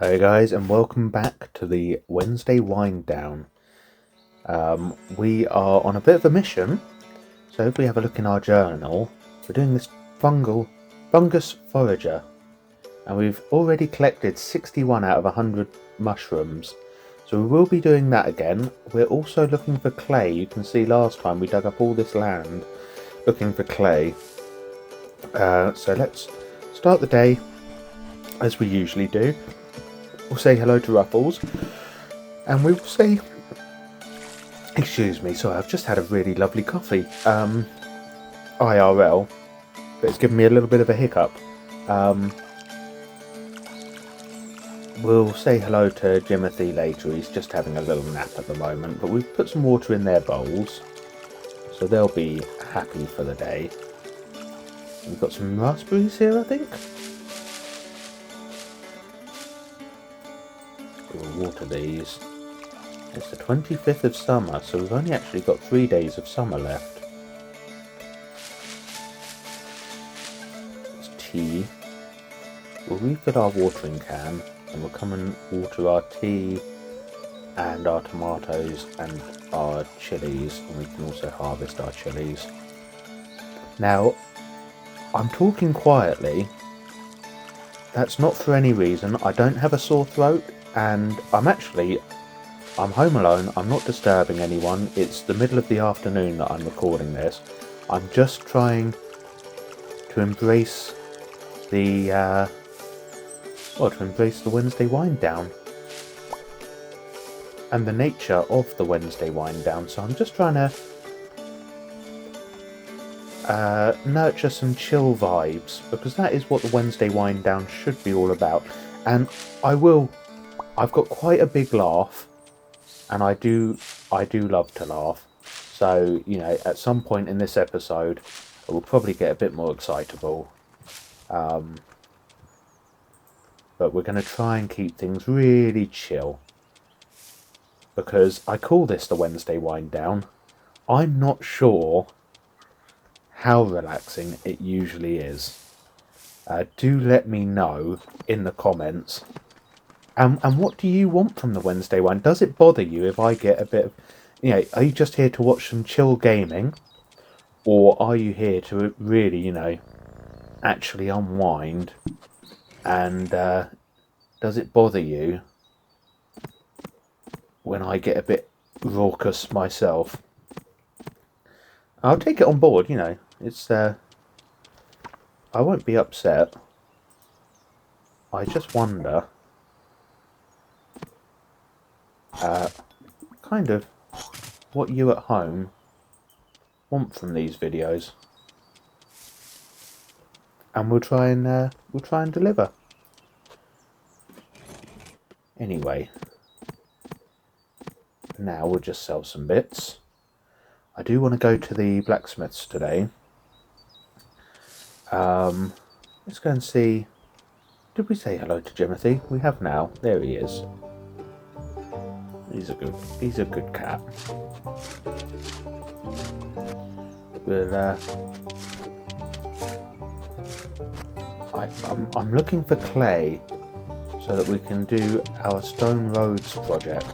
Hey guys, and welcome back to the Wednesday wind down. We are on a bit of a mission, so if we have a look in our journal, we're doing this fungus forager, and we've already collected 61 out of 100 mushrooms, so we will be doing that again. We're also looking for clay. You can see last time we dug up all this land looking for clay. So let's start the day as we usually do. We'll say hello to Ruffles, and we will say, excuse me, sorry, I've just had a really lovely coffee, IRL, but it's given me a little bit of a hiccup. We'll say hello to Jimothy later. He's just having a little nap at the moment, but we've put some water in their bowls, so they'll be happy for the day. We've got some raspberries here, I think. We'll water these. It's the 25th of summer, so we've only actually got 3 days of summer left. It's tea. We'll refill our watering can, and we'll come and water our tea and our tomatoes and our chilies, and we can also harvest our chilies. Now, I'm talking quietly. That's not for any reason. I don't have a sore throat, and I'm home alone. I'm not disturbing anyone. It's the middle of the afternoon that I'm recording this. I'm just trying to embrace the Wednesday wind down and the nature of the Wednesday wind down. So I'm just trying to nurture some chill vibes, because that is what the Wednesday wind down should be all about. And I've got quite a big laugh, and I do love to laugh. So, you know, at some point in this episode, I will probably get a bit more excitable. But we're going to try and keep things really chill, because I call this the Wednesday wind down. I'm not sure how relaxing it usually is. Do let me know in the comments. And what do you want from the Wednesday one? Does it bother you if I get a bit of, are you just here to watch some chill gaming? Or are you here to really, actually unwind? And does it bother you when I get a bit raucous myself? I'll take it on board, it's, I won't be upset. I just wonder kind of what you at home want from these videos, and we'll try and deliver. Anyway, now we'll just sell some bits. I do want to go to the blacksmiths today. Let's go and see. Did we say hello to Jimothy? We have now. There he is. He's a good cat. I'm looking for clay so that we can do our stone roads project,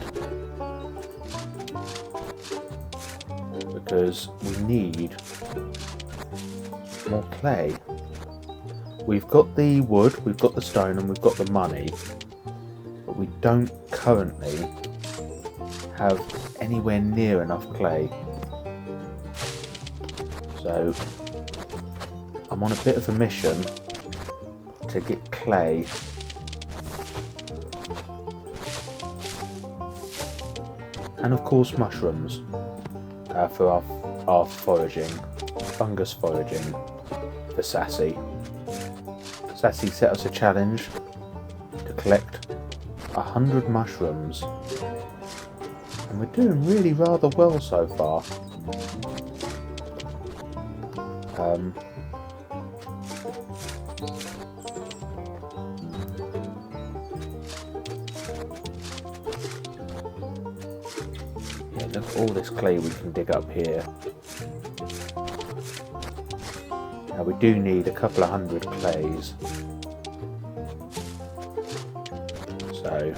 because we need more clay. We've got the wood, we've got the stone, and we've got the money, but we don't currently have anywhere near enough clay. So I'm on a bit of a mission to get clay. And of course mushrooms for our foraging, fungus foraging for Sassy. Sassy set us a challenge to collect 100 mushrooms. And we're doing really rather well so far. Yeah, look at all this clay we can dig up here. Now we do need a couple of hundred clays. do.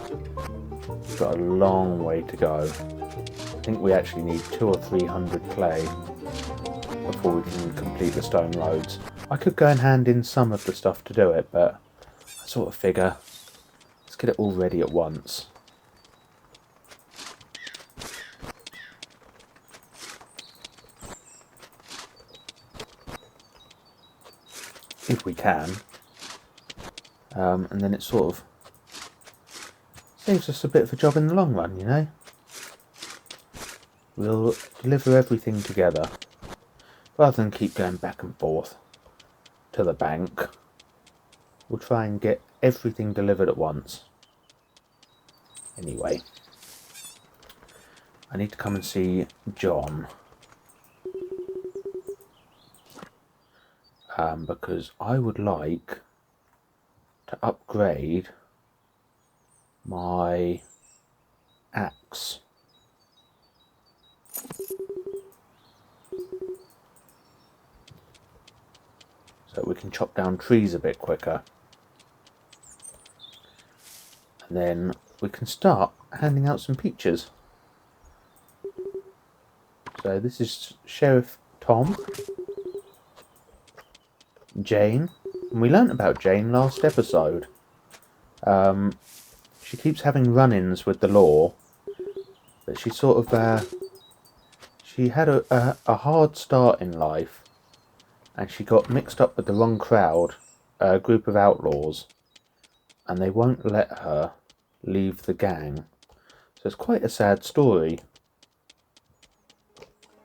We've got a long way to go. I think we actually need 200 or 300 clay before we can complete the stone roads. I could go and hand in some of the stuff to do it, but I sort of figure, let's get it all ready at once. If we can. And then it sort of saves us a bit of a job in the long run, you know. We'll deliver everything together, rather than keep going back and forth to the bank. We'll try and get everything delivered at once. Anyway, I need to come and see John. Because I would like to upgrade my axe. So we can chop down trees a bit quicker. And then we can start handing out some peaches. So this is Sheriff Tom. Jane. And we learnt about Jane last episode. She keeps having run-ins with the law. But she sort of... she had a hard start in life. And she got mixed up with the wrong crowd, a group of outlaws, and they won't let her leave the gang. So it's quite a sad story.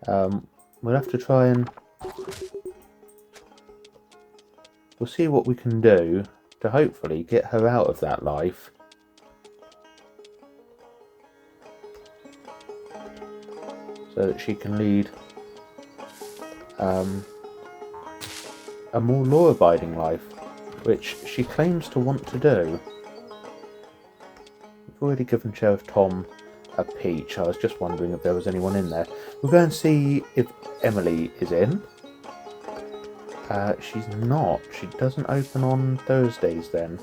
We'll have to try and... we'll see what we can do to hopefully get her out of that life. So that she can lead a more law-abiding life, which she claims to want to do. We've already given Sheriff Tom a peach. I was just wondering if there was anyone in there. We'll go and see if Emily is in. She's not. She doesn't open on Thursdays then.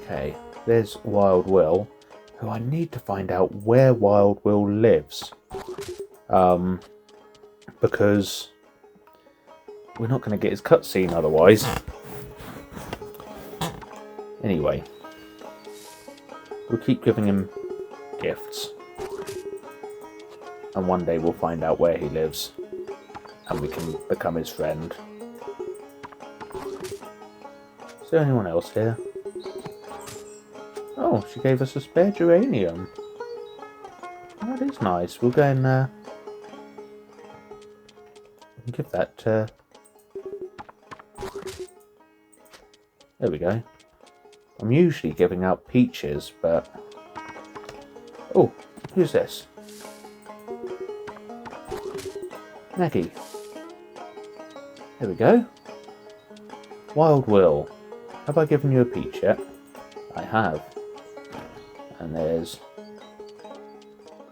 Okay, there's Wild Will, who I need to find out where Wild Will lives. Because we're not going to get his cutscene otherwise. Anyway, we'll keep giving him gifts. And one day we'll find out where he lives. And we can become his friend. Is there anyone else here? Oh, she gave us a spare geranium. That is nice. We'll go and give that to... There we go. I'm usually giving out peaches, but... Oh, who's this? Maggie. There we go. Wild Will. Have I given you a peach yet? I have. And there's...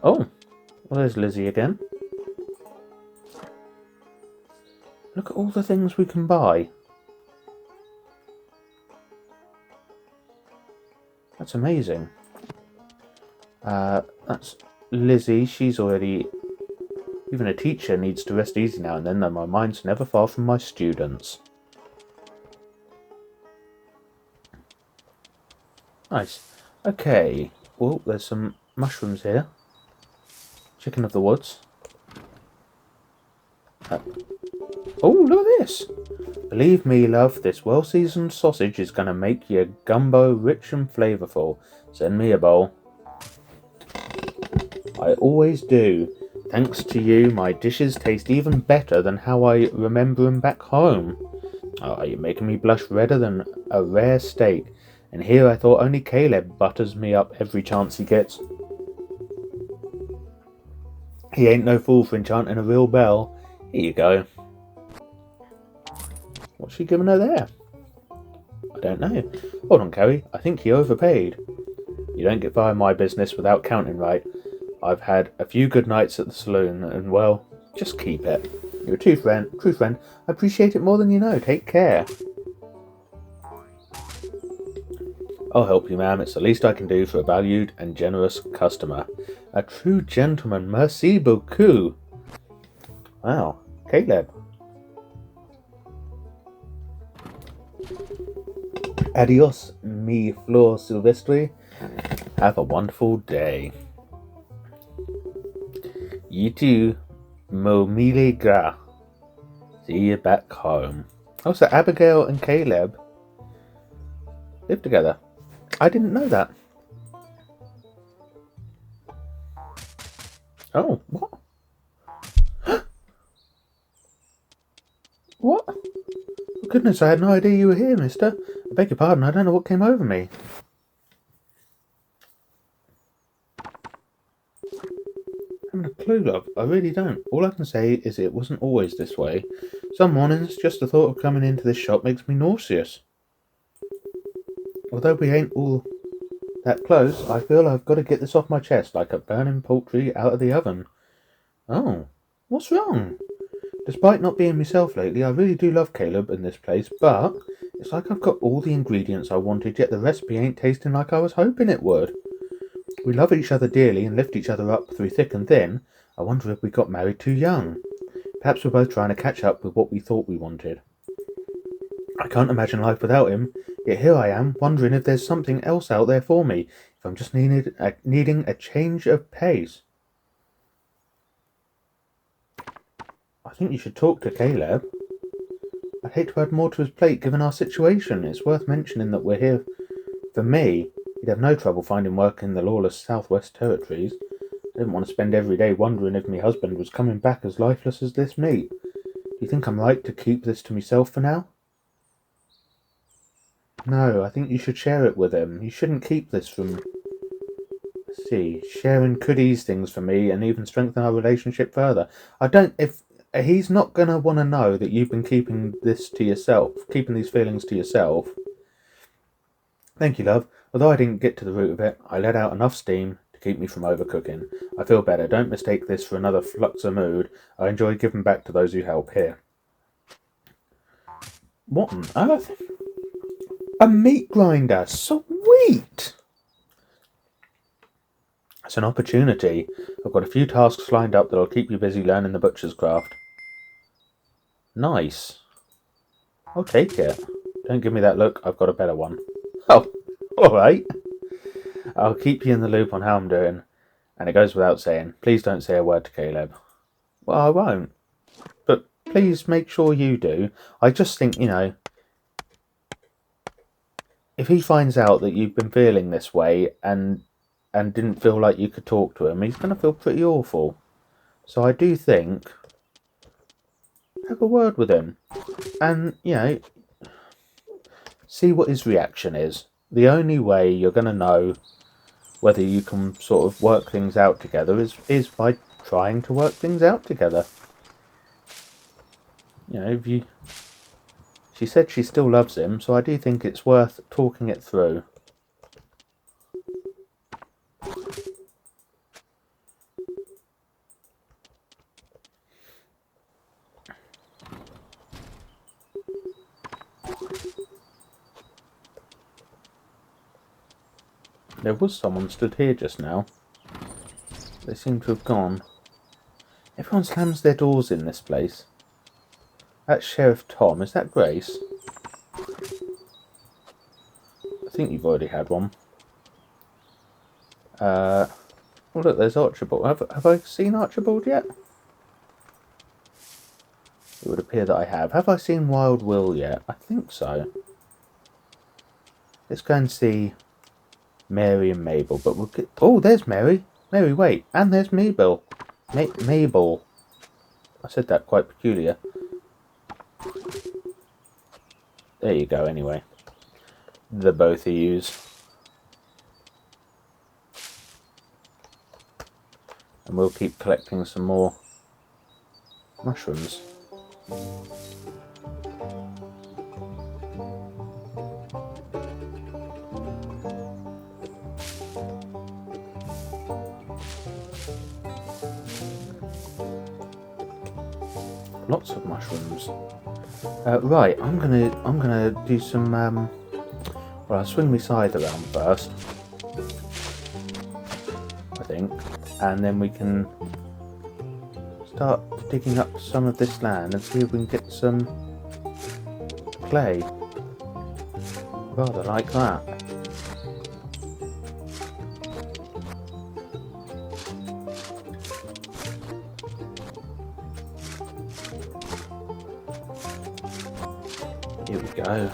Oh! Well, there's Lizzie again. Look at all the things we can buy. That's amazing. That's Lizzie. She's already... Even a teacher needs to rest easy now and then, though my mind's never far from my students. Nice. Okay. Well, there's some mushrooms here. Chicken of the woods. Oh, look at this! Believe me, love, this well-seasoned sausage is going to make your gumbo rich and flavourful. Send me a bowl. I always do. Thanks to you, my dishes taste even better than how I remember them back home. Oh, you're making me blush redder than a rare steak. And here I thought only Caleb butters me up every chance he gets. He ain't no fool for enchanting a real belle. Here you go. What's she giving her there? I don't know. Hold on, Carrie. I think he overpaid. You don't get far in my business without counting right. I've had a few good nights at the saloon, and well, just keep it. You're a true friend. I appreciate it more than you know. Take care. I'll help you, ma'am. It's the least I can do for a valued and generous customer. A true gentleman. Merci beaucoup. Wow. Caleb. Adios, mi flor silvestre. Have a wonderful day. You too. Mo mille gras. See you back home. Oh, so Abigail and Caleb live together. I didn't know that. Oh, what? What? Oh, goodness, I had no idea you were here, mister. I beg your pardon, I don't know what came over me. I haven't a clue, love. I really don't. All I can say is it wasn't always this way. Some mornings, just the thought of coming into this shop makes me nauseous. Although we ain't all that close, I feel I've got to get this off my chest like a burning poultry out of the oven. Oh, what's wrong? Despite not being myself lately, I really do love Caleb and this place, but it's like I've got all the ingredients I wanted, yet the recipe ain't tasting like I was hoping it would. We love each other dearly and lift each other up through thick and thin. I wonder if we got married too young. Perhaps we're both trying to catch up with what we thought we wanted. I can't imagine life without him, yet here I am, wondering if there's something else out there for me, if I'm just needing a change of pace. I think you should talk to Caleb. I'd hate to add more to his plate given our situation. It's worth mentioning that we're here for me. He'd have no trouble finding work in the lawless Southwest Territories. I didn't want to spend every day wondering if my husband was coming back as lifeless as this meat. Do you think I'm right to keep this to myself for now? No, I think you should share it with him. You shouldn't keep this from... Let's see, sharing could ease things for me and even strengthen our relationship further. If he's not going to want to know that you've been keeping this to yourself, keeping these feelings to yourself. Thank you, love. Although I didn't get to the root of it, I let out enough steam to keep me from overcooking. I feel better. Don't mistake this for another flux of mood. I enjoy giving back to those who help. Here. What on earth? A meat grinder. Sweet! It's an opportunity. I've got a few tasks lined up that'll keep you busy learning the butcher's craft. Nice. I'll take it. Don't give me that look. I've got a better one. Oh, alright. I'll keep you in the loop on how I'm doing. And it goes without saying, please don't say a word to Caleb. Well, I won't. But please make sure you do. I just think, if he finds out that you've been feeling this way and didn't feel like you could talk to him, he's going to feel pretty awful. So I do think, have a word with him. And, see what his reaction is. The only way you're going to know whether you can sort of work things out together is by trying to work things out together. She said she still loves him, so I do think it's worth talking it through. There was someone stood here just now. They seem to have gone. Everyone slams their doors in this place. That's Sheriff Tom. Is that Grace? I think you've already had one. Oh look, there's Archibald. Have I seen Archibald yet? It would appear that I have. Have I seen Wild Will yet? I think so. Let's go and see Mary and Mabel. But we'll get... Oh, there's Mary. Mary, wait. And there's Mabel. Mabel. I said that quite peculiar. There you go, anyway. The both of yous. And we'll keep collecting some more mushrooms. Lots of mushrooms. Right, I'm gonna do some Well, I'll swing my scythe around first, I think, and then we can start digging up some of this land and see if we can get some clay. Rather like that. Here we go.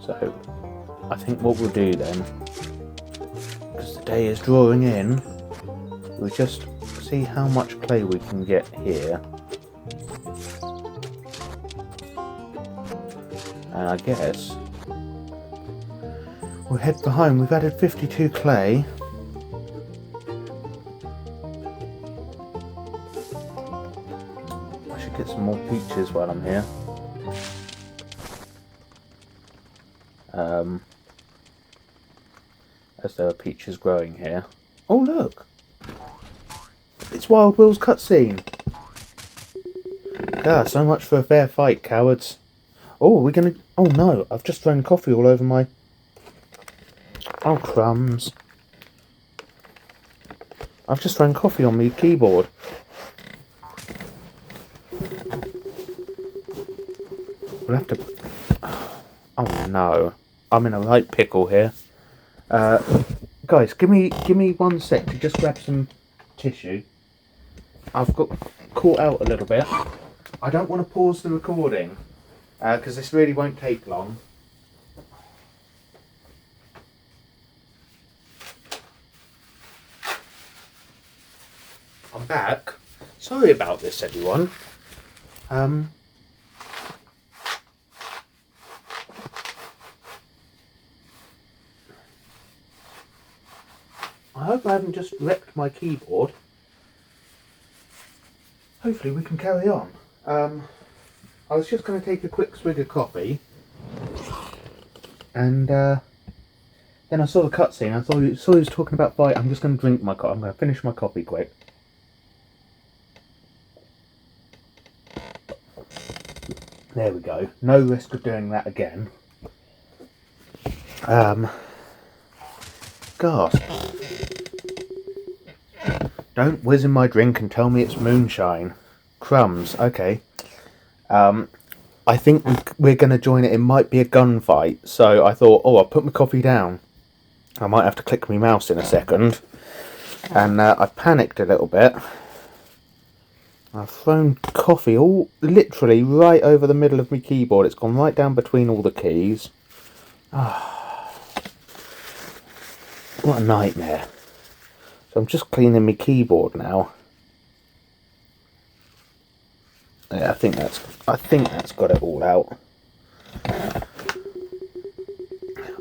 So, I think what we'll do then, because the day is drawing in, we'll just see how much clay we can get here. And I guess we'll head for home. We've added 52 clay. I should get some more peaches while I'm here. As there are peaches growing here. Oh look! It's Wild Will's cutscene! Ah, so much for a fair fight, cowards. Oh, we're gonna... Oh no, I've just thrown coffee all over my... Oh, crumbs. I've just thrown coffee on my keyboard. We'll have to... Oh no. I'm in a right pickle here. Guys, give me 1 sec to just grab some tissue. I've got caught out a little bit. I don't want to pause the recording because this really won't take long. I'm back. Sorry about this, everyone. I hope I haven't just wrecked my keyboard. Hopefully we can carry on. I was just going to take a quick swig of coffee. And then I saw the cutscene. I saw he was talking about fight. I'm just going to drink my coffee. I'm going to finish my coffee quick. There we go. No risk of doing that again. Gasp. Don't whiz in my drink and tell me it's moonshine. Crumbs, okay. I think we're going to join it. It might be a gunfight. So I thought, oh, I'll put my coffee down. I might have to click my mouse in a second. And I panicked a little bit. I've thrown coffee all literally right over the middle of my keyboard. It's gone right down between all the keys. What a nightmare. So I'm just cleaning my keyboard now. Yeah, I think that's got it all out.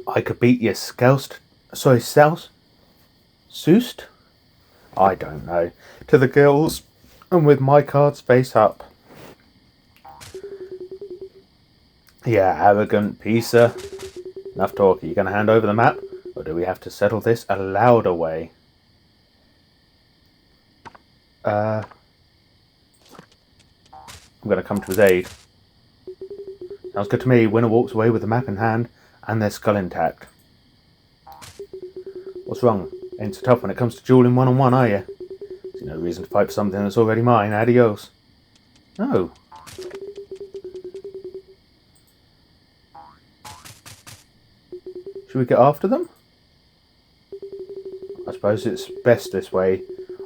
I could beat you Soust? I don't know. To the gills, and with my cards face up. Yeah, arrogant piecer. Enough talk. Are you going to hand over the map? Or do we have to settle this a louder way? I'm going to come to his aid. Sounds good to me. Winner walks away with the map in hand and their skull intact. What's wrong? Ain't so tough when it comes to dueling one-on-one, are you? See no reason to fight for something that's already mine. Adios. No. Should we get after them? I suppose it's best this way.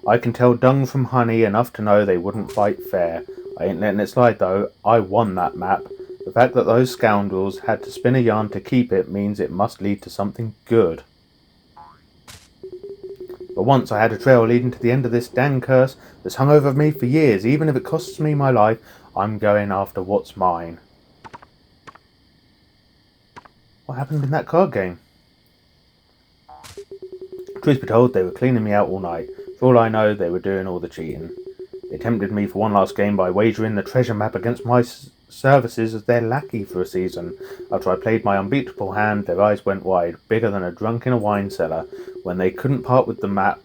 I can tell dung from honey enough to know they wouldn't fight fair. I ain't letting it slide though. I won that map. The fact that those scoundrels had to spin a yarn to keep it means it must lead to something good. But once I had a trail leading to the end of this dang curse that's hung over me for years. Even if it costs me my life, I'm going after what's mine. What happened in that card game? Truth be told, they were cleaning me out all night. For all I know, they were doing all the cheating. They tempted me for one last game by wagering the treasure map against my services as their lackey for a season. After I played my unbeatable hand, their eyes went wide, bigger than a drunk in a wine cellar. When they couldn't part with the map,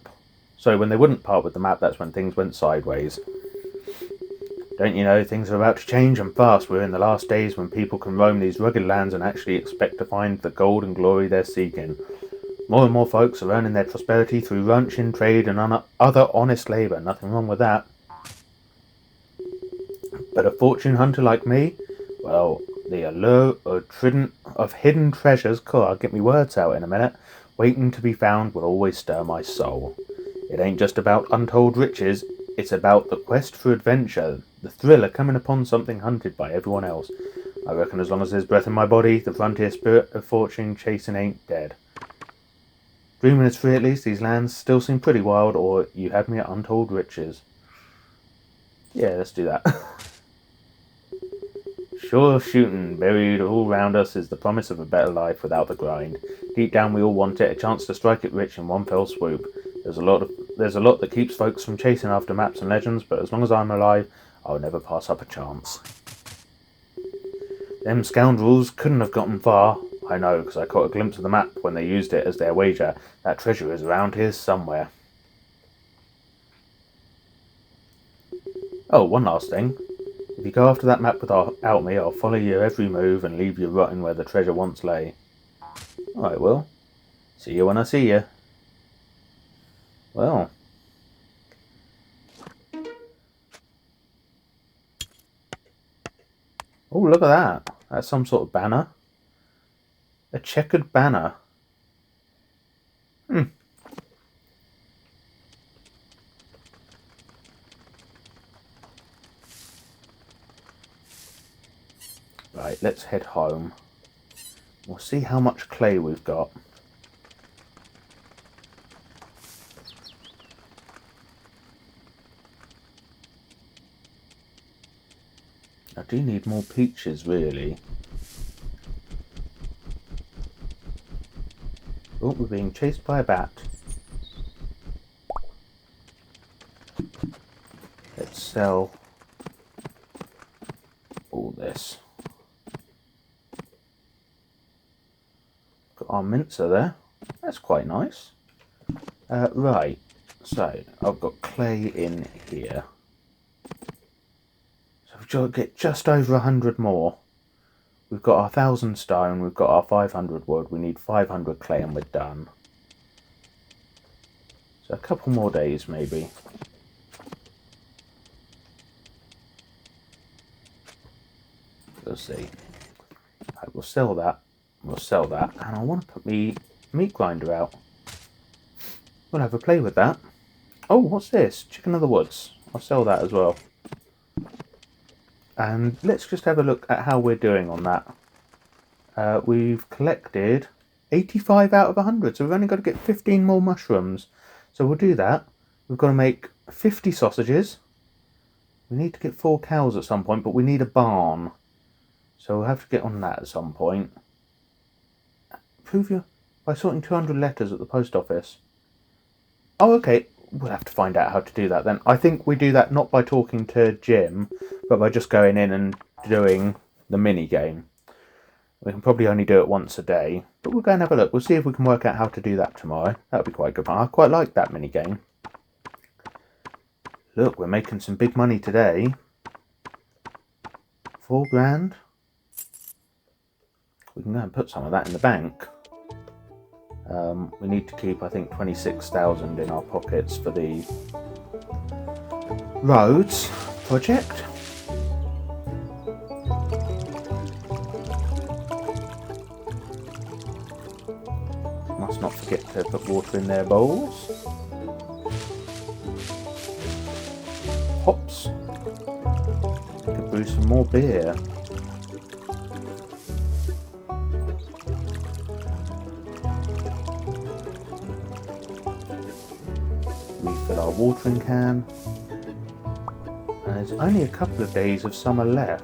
when they wouldn't part with the map, that's when things went sideways. Don't you know, things are about to change, and fast. We're in the last days when people can roam these rugged lands and actually expect to find the gold and glory they're seeking. More and more folks are earning their prosperity through ranching, trade, and other honest labour. Nothing wrong with that. But a fortune hunter like me, well, the allure of hidden treasures, I'll get me words out in a minute, waiting to be found will always stir my soul. It ain't just about untold riches, it's about the quest for adventure, the thrill of coming upon something hunted by everyone else. I reckon as long as there's breath in my body, the frontier spirit of fortune chasing ain't dead. Dreaming is free at least, these lands still seem pretty wild, or you had me at untold riches. Yeah, let's do that. Sure shooting, buried all round us is the promise of a better life without the grind. Deep down we all want it, a chance to strike it rich in one fell swoop. There's a lot that keeps folks from chasing after maps and legends, but as long as I'm alive, I'll never pass up a chance. Them scoundrels couldn't have gotten far. I know, because I caught a glimpse of the map when they used it as their wager. That treasure is around here somewhere. Oh, one last thing. If you go after that map without me, I'll follow your every move and leave you rotting where the treasure once lay. Alright, Will. See you when I see you. Well. Oh, look at that. That's some sort of banner. A checkered banner. Right, let's head home. We'll see how much clay we've got. I do need more peaches, really. Oh, we're being chased by a bat. Let's sell all this. Got our mincer there. That's quite nice. Right, so I've got clay in here. So we've got to get just over 100 more. We've got our 1,000 stone, we've got our 500 wood, we need 500 clay and we're done. So a couple more days maybe. We'll see. I will sell that. We'll sell that, and I want to put me meat grinder out. We'll have a play with that. Oh, what's this? Chicken of the woods. I'll sell that as well. And let's just have a look at how we're doing on that. We've collected 85 out of 100, so we've only got to get 15 more mushrooms. So we'll do that. We've got to make 50 sausages. We need to get 4 cows at some point, but we need a barn. So we'll have to get on that at some point. Prove you by sorting 200 letters at the post office. Oh, okay. We'll have to find out how to do that then. I think we do that not by talking to Jim, but by just going in and doing the mini game. We can probably only do it once a day, but we'll go and have a look. We'll see if we can work out how to do that tomorrow. That would be quite good fun. I quite like that mini game. Look, we're making some big money today. 4 grand. We can go and put some of that in the bank. We need to keep, I think, 26,000 in our pockets for the roads project. Must not forget to put water in their bowls. Hops. We could brew some more beer. Refill our watering can. And there's only a couple of days of summer left.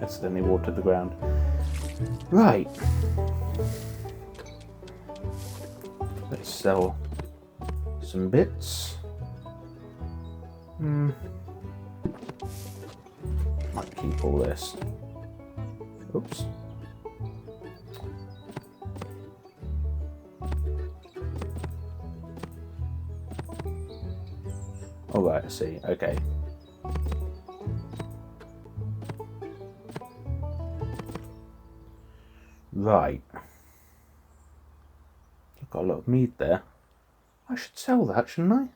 accidentally watered the ground. Right. Let's sell some bits. Might keep all this. Oops. All right, I see. Okay. Right. I've got a lot of meat there. I should sell that, shouldn't I?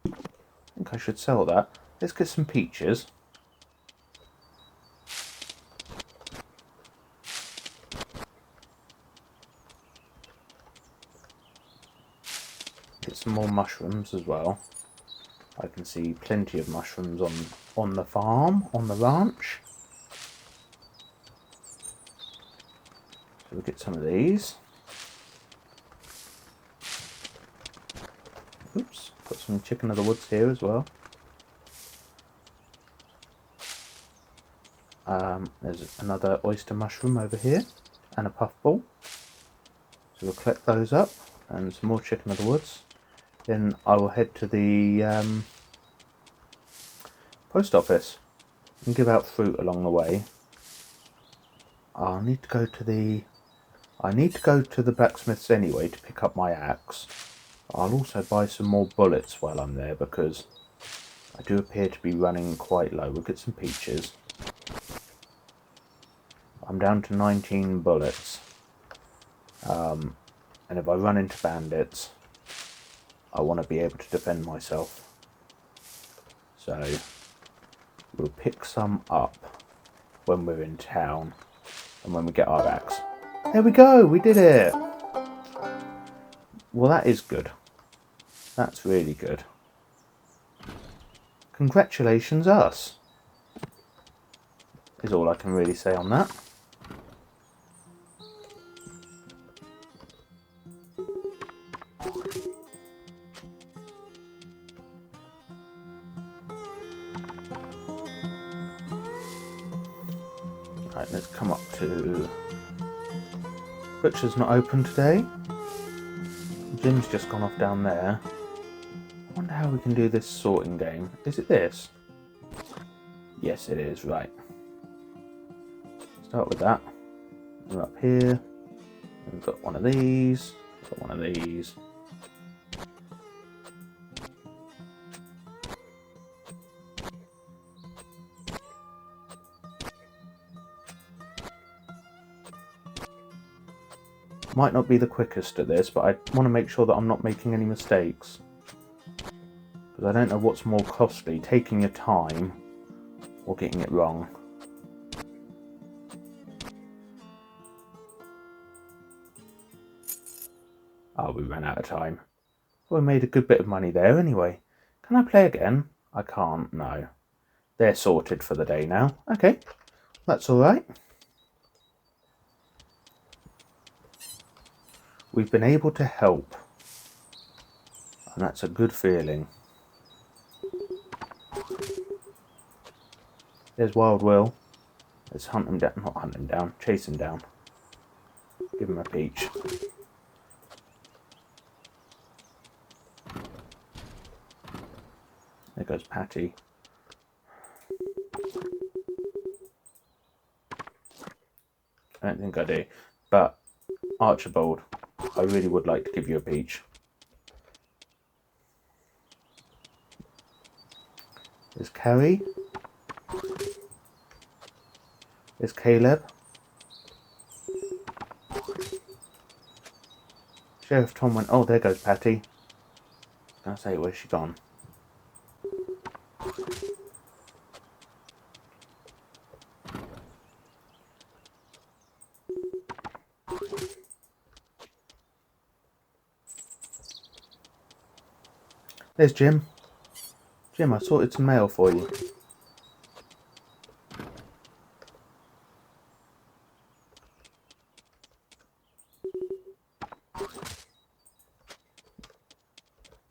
I think I should sell that. Let's get some peaches. Get some more mushrooms as well. I can see plenty of mushrooms on the farm, on the ranch. So we'll get some of these. Oops, got some chicken of the woods here as well. There's another oyster mushroom over here and a puffball. So we'll collect those up and some more chicken of the woods. Then I will head to the post office and give out fruit along the way. I need to go to the blacksmith's anyway to pick up my axe. I'll also buy some more bullets while I'm there because I do appear to be running quite low. We'll get some peaches. I'm down to 19 bullets. And if I run into bandits, I want to be able to defend myself. So we'll pick some up when we're in town and when we get our axe. There we go, we did it! Well, that is good. That's really good. Congratulations us, is all I can really say on that. Right, let's come up to... Butcher's not open today. Jim's just gone off down there. I wonder how we can do this sorting game. Is it this? Yes, it is. Right. Start with that. We're up here. We've got one of these. Got one of these. Might not be the quickest at this, but I want to make sure that I'm not making any mistakes. Because I don't know what's more costly, taking your time or getting it wrong. Oh, we ran out of time. Well, we made a good bit of money there anyway. Can I play again? I can't, no. They're sorted for the day now. Okay, that's alright. We've been able to help. And that's a good feeling. There's Wild Will. Let's hunt him down. Not hunt him down. Chase him down. Give him a peach. There goes Patty. I don't think I do. But, Archibald, I really would like to give you a peach. There's Carrie. There's Caleb. Sheriff Tom went... Oh, there goes Patty. I say, where's she gone? There's Jim. Jim, I sorted some mail for you.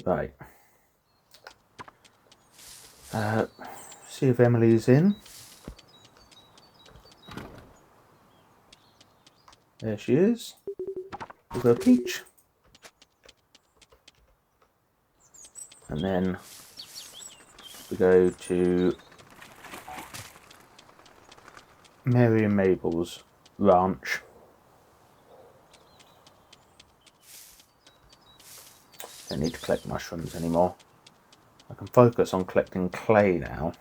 Right. see if Emily's in. There she is. With her peach. And then we go to Mary and Mabel's ranch. Don't need to collect mushrooms anymore. I can focus on collecting clay now.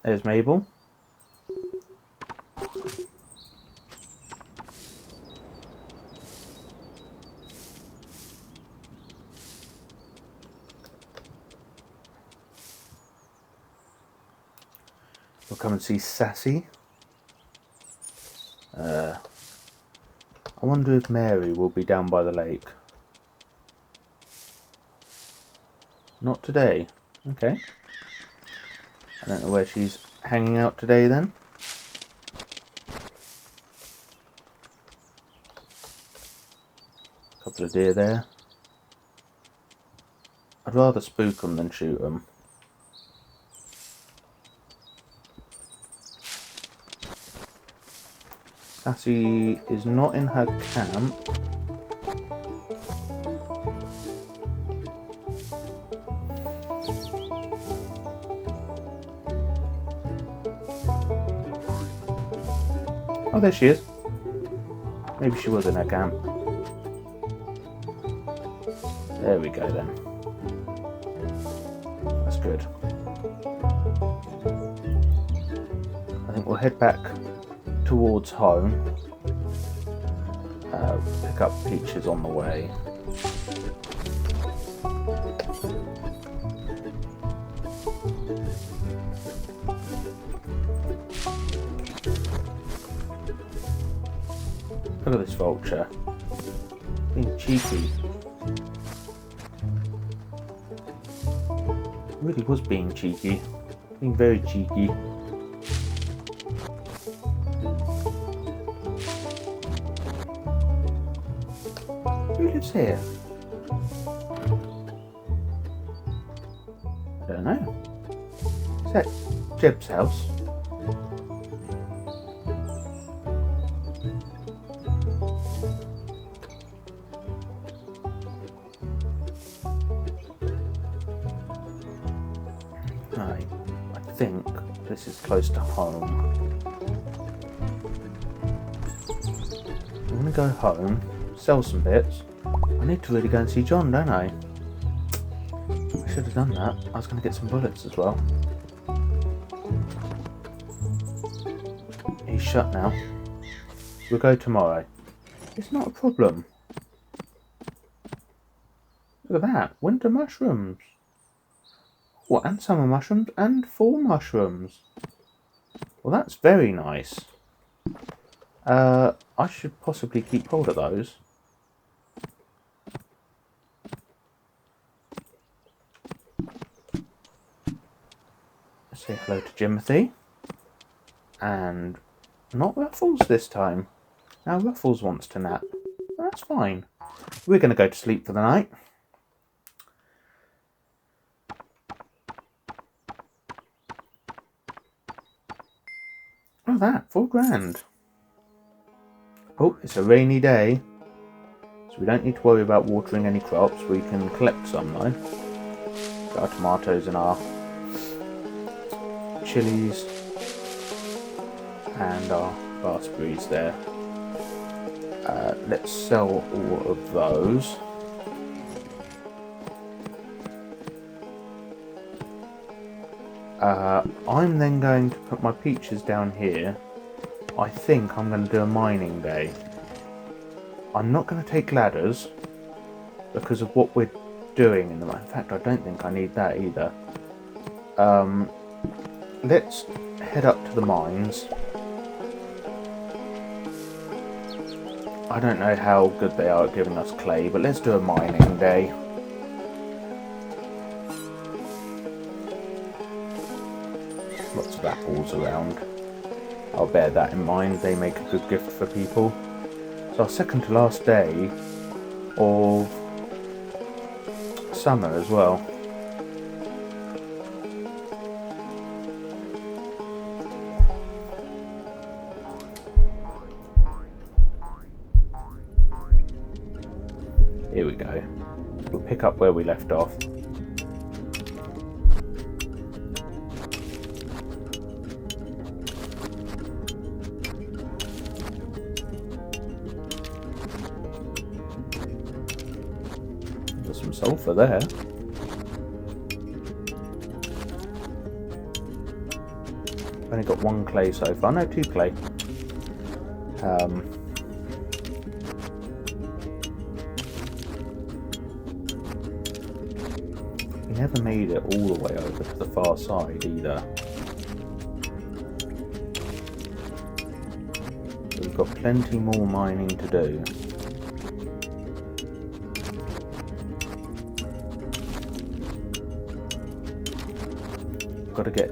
There's Mabel. We'll come and see Sassy. I wonder if Mary will be down by the lake. Not today. Okay. I don't know where she's hanging out today then. Couple of deer there. I'd rather spook them than shoot them. Sassy is not in her camp. Oh, there she is. Maybe she was in her camp. There we go then. That's good. I think we'll head back towards home. Pick up peaches on the way. Look at this vulture. Being cheeky. Really was being cheeky. Being very cheeky. Who lives here? I don't know. Is that Jeb's house? I think this is close to home. I'm going to go home, sell some bits. I need to really go and see John, don't I? I should have done that. I was going to get some bullets as well. He's shut now. We'll go tomorrow. It's not a problem. Look at that. Winter mushrooms. Oh, and summer mushrooms and fall mushrooms. Well, that's very nice. I should possibly keep hold of those. Say hello to Jimothy. And not Ruffles this time. Now Ruffles wants to nap. That's fine. We're going to go to sleep for the night. Oh, that, £4 grand. Oh, it's a rainy day, so we don't need to worry about watering any crops. We can collect some though. Got our tomatoes and our chilies and our raspberries there. Let's sell all of those. I'm then going to put my peaches down here. I think I'm going to do a mining day. I'm not going to take ladders because of what we're doing in the mine. In fact, I don't think I need that either. Let's head up to the mines. I don't know how good they are at giving us clay, but let's do a mining day. Lots of apples around. I'll bear that in mind. They make a good gift for people. It's our second to last day of summer as well. Here we go. We'll pick up where we left off. There's some sulphur there. Only got one clay so far. No, 2 clay. We never made it all the way over to the far side either. We've got plenty more mining to do. Got to get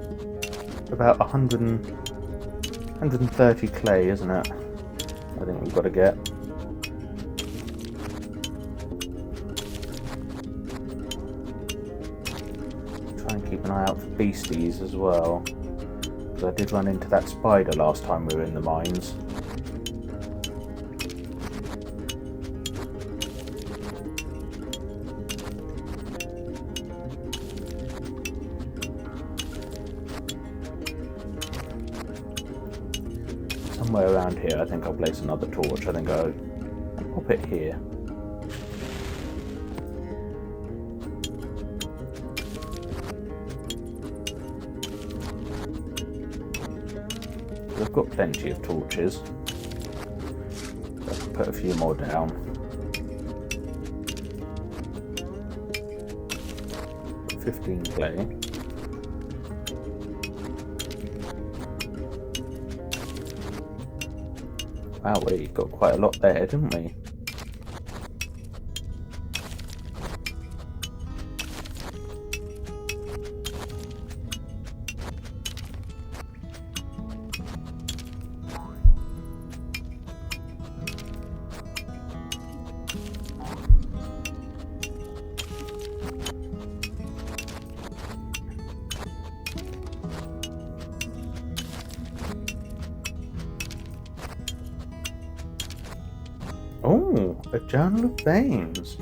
about 130 clay, isn't it? I think we've got to get. Try and keep an eye out for beasties as well, because I did run into that spider last time we were in the mines. Somewhere around here, I think I'll place another torch. I think I'll pop it here. I've got plenty of torches. Let's put a few more down. Got 15 clay. Wow, we got quite a lot there, didn't we? Oh, a journal of veins.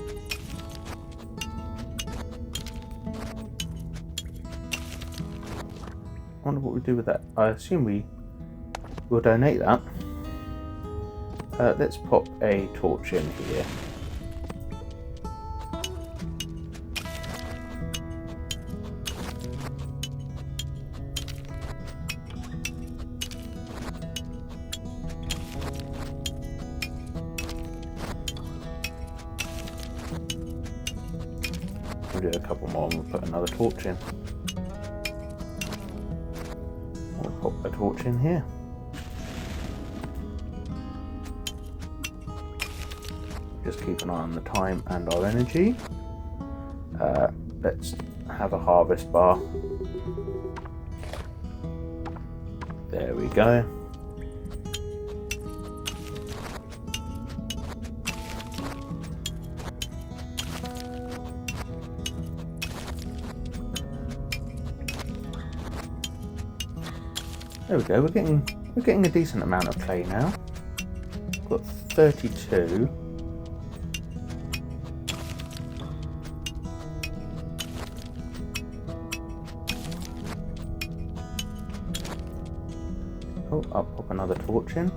I wonder what we do with that. I assume we will donate that. Let's pop a torch in here. We'll do a couple more and we'll put another torch in. We'll pop a torch in here. Just keep an eye on the time and our energy. Let's have a harvest bar. There we go. There we go. We're getting a decent amount of clay now. Got 32. Oh, I'll pop another torch in.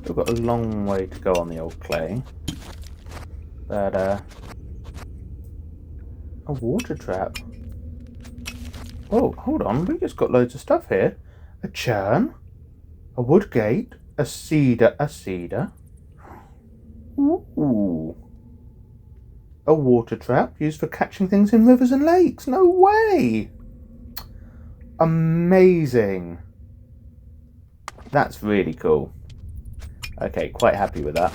We've got a long way to go on the old clay. But, a water trap. Oh, hold on, we just got loads of stuff here. A churn, a wood gate, a cedar. Ooh. A water trap used for catching things in rivers and lakes. No way! Amazing. That's really cool. Okay, quite happy with that.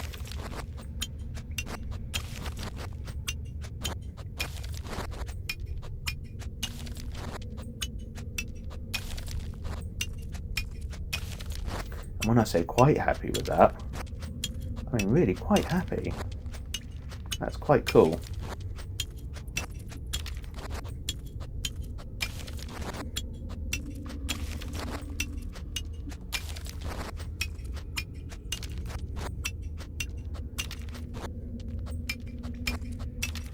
And when I say quite happy with that, I mean really quite happy. That's quite cool.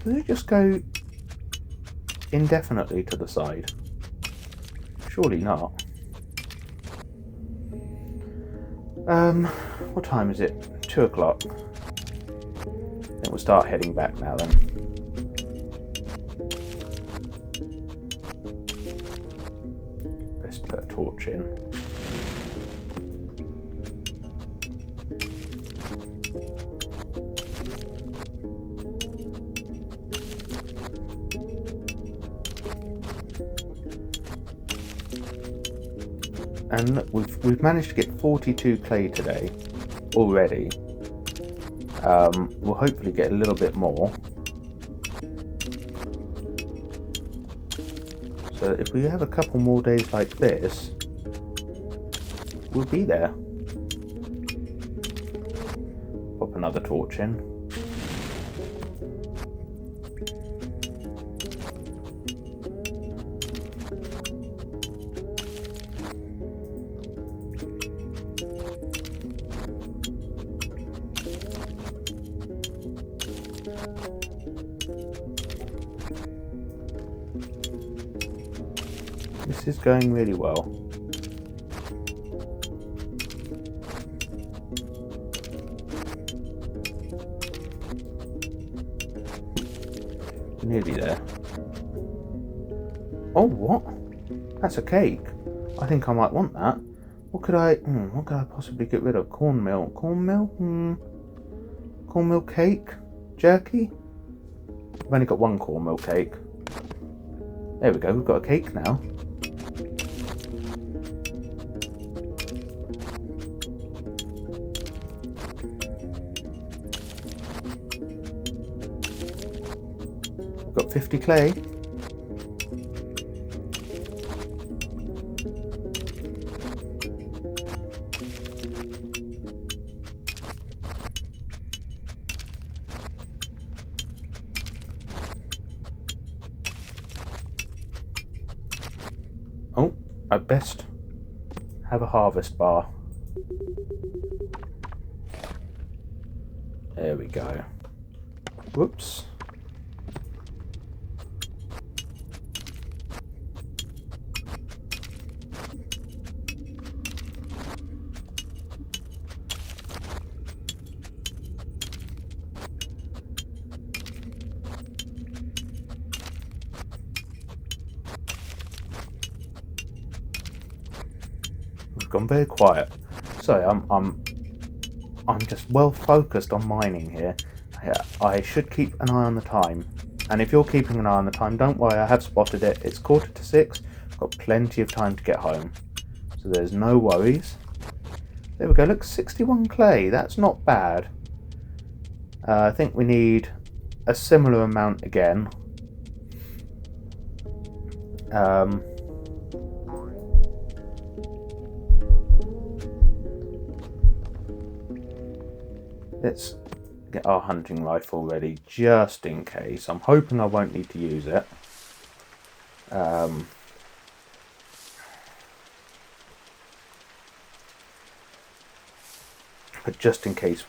Does it just go indefinitely to the side? Surely not. What time is it? 2 o'clock. I think we'll start heading back now then. Let's put a torch in. And look, we've managed to get 42 clay today already. We'll hopefully get a little bit more. So if we have a couple more days like this, we'll be there. Pop another torch in. This is going really well. Nearly there. Oh, what? That's a cake. I think I might want that. What could I possibly get rid of? Cornmeal. Cornmeal? Cornmeal cake? Jerky? I've only got one cornmeal cake. There we go, we've got a cake now. We've got 50 clay. Oh, I best have a harvest bar. There we go. Whoops. Gone very quiet. Sorry, I'm just well focused on mining here. Yeah, I should keep an eye on the time. And if you're keeping an eye on the time, don't worry, I have spotted it. It's 6:15. I've got plenty of time to get home. So there's no worries. There we go, look, 61 clay. That's not bad. I think we need a similar amount again. Let's get our hunting rifle ready just in case. I'm hoping I won't need to use it. But just in case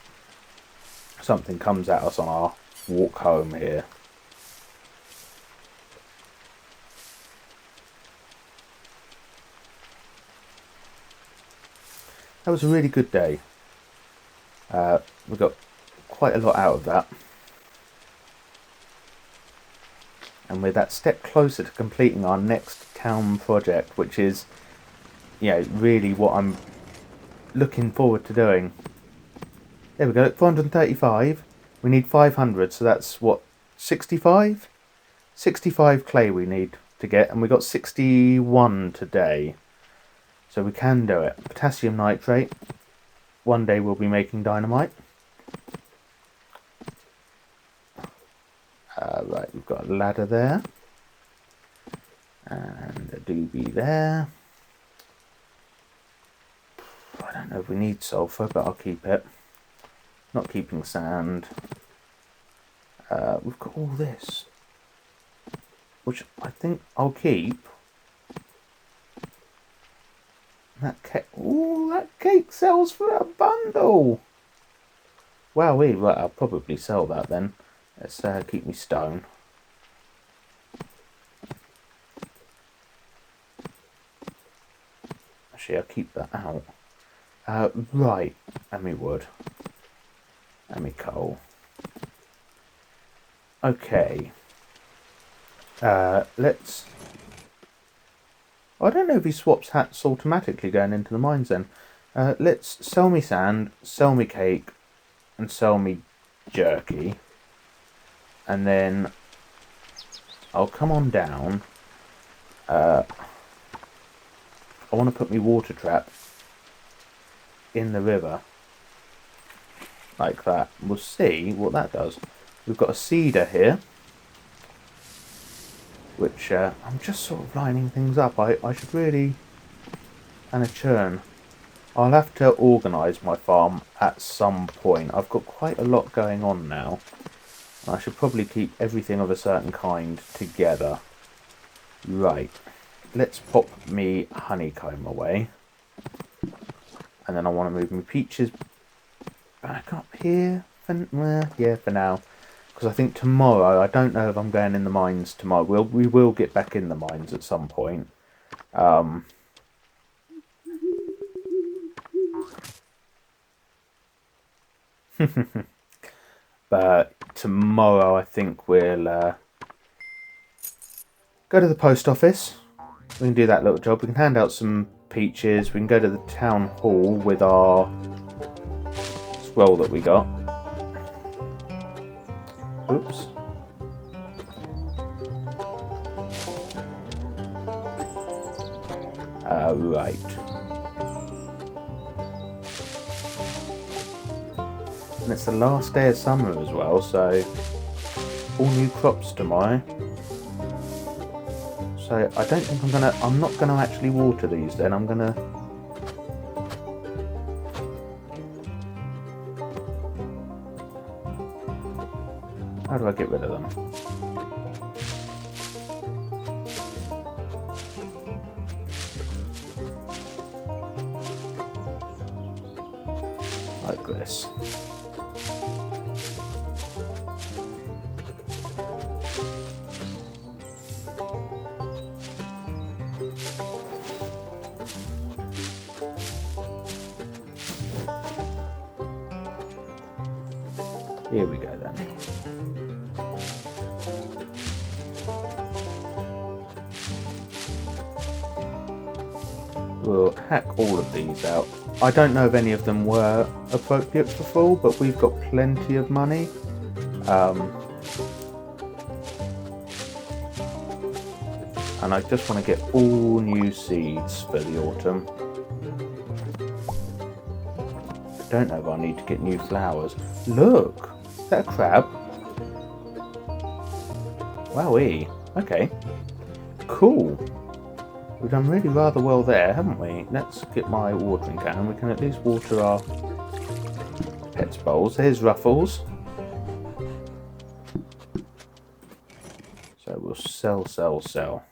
something comes at us on our walk home here. That was a really good day. We got quite a lot out of that. And we're that step closer to completing our next town project, which is, really what I'm looking forward to doing. There we go, 435. We need 500, so that's what, 65? 65 clay we need to get, and we got 61 today. So we can do it. Potassium nitrate. One day we'll be making dynamite. Right, we've got a ladder there. And a doobie there. I don't know if we need sulphur, but I'll keep it. Not keeping sand. We've got all this, which I think I'll keep. That cake, ooh, that cake sells for a bundle. Wowee, right, I'll probably sell that then. Let's keep me stone. Actually, I'll keep that out. Right, and me wood. And me coal. Okay. Let's... I don't know if he swaps hats automatically going into the mines then. Let's sell me sand, sell me cake, and sell me jerky. And then I'll come on down. I want to put me water trap in the river. Like that. We'll see what that does. We've got a cedar here. Which I'm just sort of lining things up. I should really... And a churn. I'll have to organise my farm at some point. I've got quite a lot going on now. I should probably keep everything of a certain kind together. Right. Let's pop me honeycomb away. And then I want to move my peaches back up here. Yeah, for now. Because I think tomorrow, I don't know if I'm going in the mines tomorrow. We will get back in the mines at some point. But tomorrow I think we'll go to the post office. We can do that little job. We can hand out some peaches. We can go to the town hall with our scroll that we got. Oops. Right. And it's the last day of summer as well, so all new crops tomorrow. So I don't think I'm not gonna actually water these then. I'm gonna... How do I get rid of them? Like this. Here we go then. We'll hack all of these out. I don't know if any of them were appropriate for fall, but we've got plenty of money. And I just want to get all new seeds for the autumn. I don't know if I need to get new flowers. Look! Is that a crab? Wowee. Okay. Cool. We've done really rather well there, haven't we? Let's get my watering can. We can at least water our pets' bowls. There's Ruffles. So we'll sell.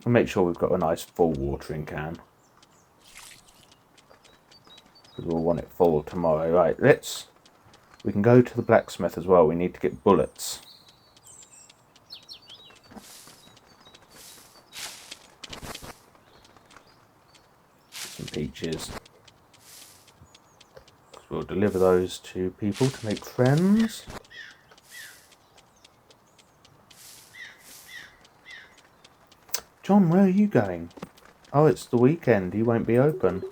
We'll make sure we've got a nice full watering can. Because we'll want it full tomorrow. Right, we can go to the blacksmith as well. We need to get bullets. Some peaches. We'll deliver those to people to make friends. John, where are you going? Oh, it's the weekend. He won't be open.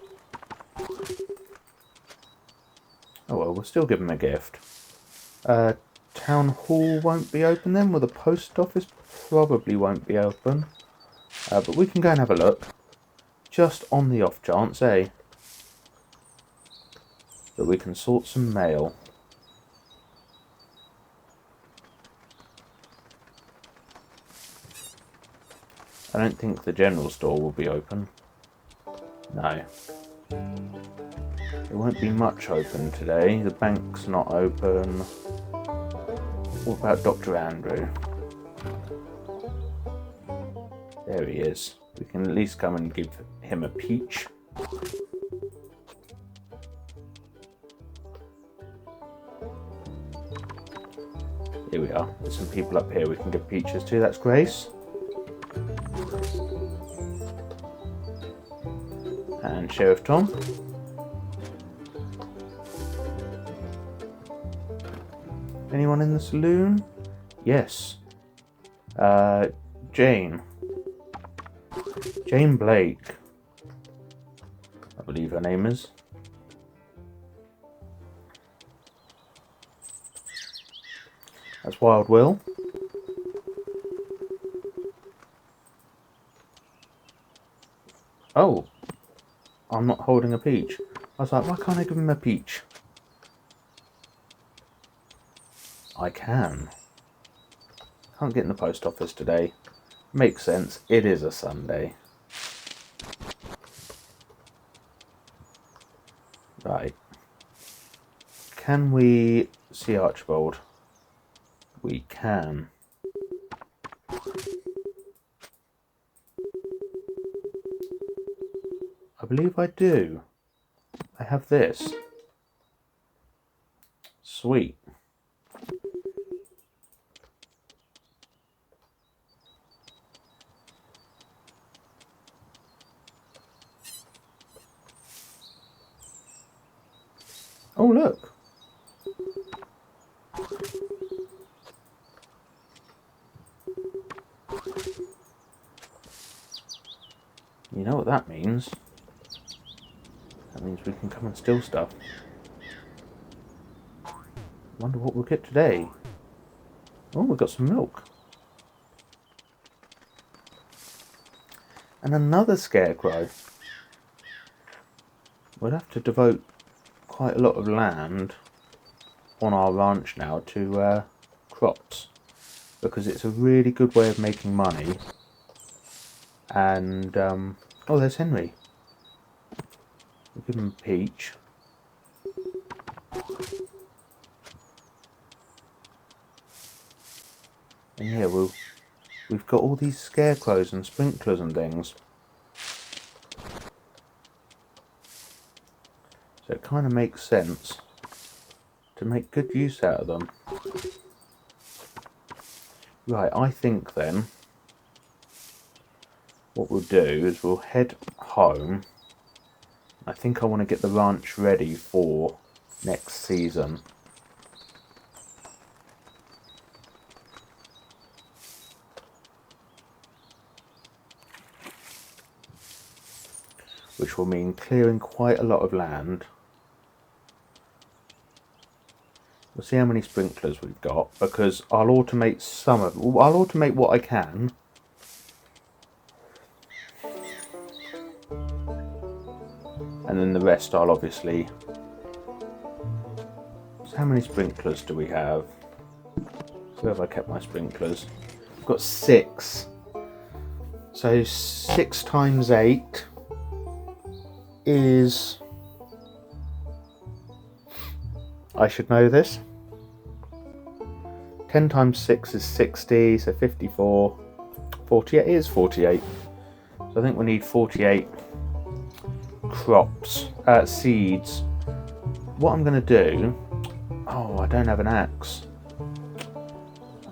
Oh well, we'll still give him a gift. Town hall won't be open then? Well, the post office probably won't be open. But we can go and have a look. Just on the off chance, eh? That we can sort some mail. I don't think the general store will be open. No. There won't be much open today. The bank's not open. What about Dr. Andrew? There he is. We can at least come and give him a peach. Here we are. There's some people up here we can give peaches to. That's Grace. And Sheriff Tom. Anyone in the saloon? Yes. Jane. Jane Blake. I believe her name is. That's Wild Will. Oh. I'm not holding a peach. I was like, why can't I give him a peach? I can. Can't get in the post office today. Makes sense. It is a Sunday. Right. Can we see Archibald? We can. I believe I do. I have this. Sweet. Oh, look. You know what that means? That means we can come and steal stuff. Wonder what we'll get today. Oh, we've got some milk. And another scarecrow. We'll have to devote quite a lot of land on our ranch now to crops, because it's a really good way of making money. And oh, there's Henry. We'll give him a peach. And yeah, we've got all these scarecrows and sprinklers and things. So it kind of makes sense to make good use out of them. Right, I think then what we'll do is we'll head home. I think I want to get the ranch ready for next season. Which will mean clearing quite a lot of land. We'll see how many sprinklers we've got, because I'll automate some of it. I'll automate what I can. And then the rest I'll obviously... So how many sprinklers do we have? Where have I kept my sprinklers? I've got 6. So 6 times 8 is... I should know this. 10 times 6 is 60, so 54. 48 is 48. So I think we need 48 crops, seeds. What I'm going to do... Oh, I don't have an axe.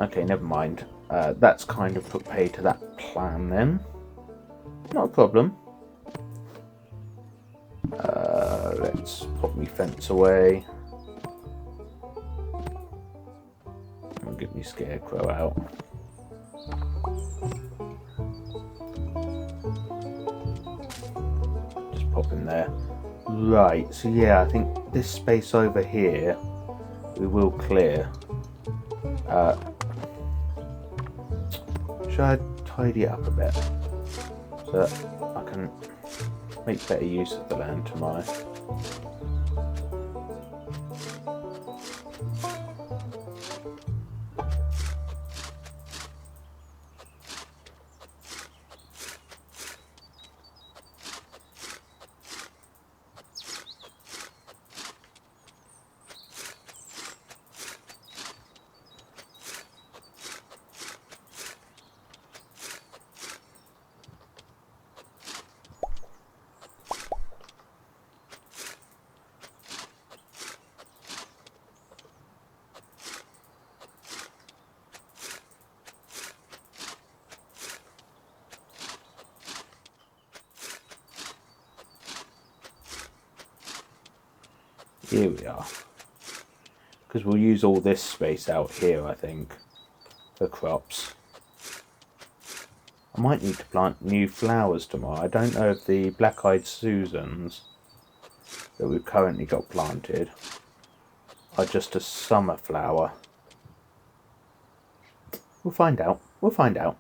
Okay, never mind. That's kind of put pay to that plan then. Not a problem. Let's pop my fence away. And get me scarecrow out. Just pop in there. Right, so yeah, I think this space over here we will clear. Should I tidy it up a bit so that I can make better use of the land tomorrow? Here we are. Because we'll use all this space out here, I think, for crops. I might need to plant new flowers tomorrow. I don't know if the black-eyed Susans that we've currently got planted are just a summer flower. We'll find out. We'll find out.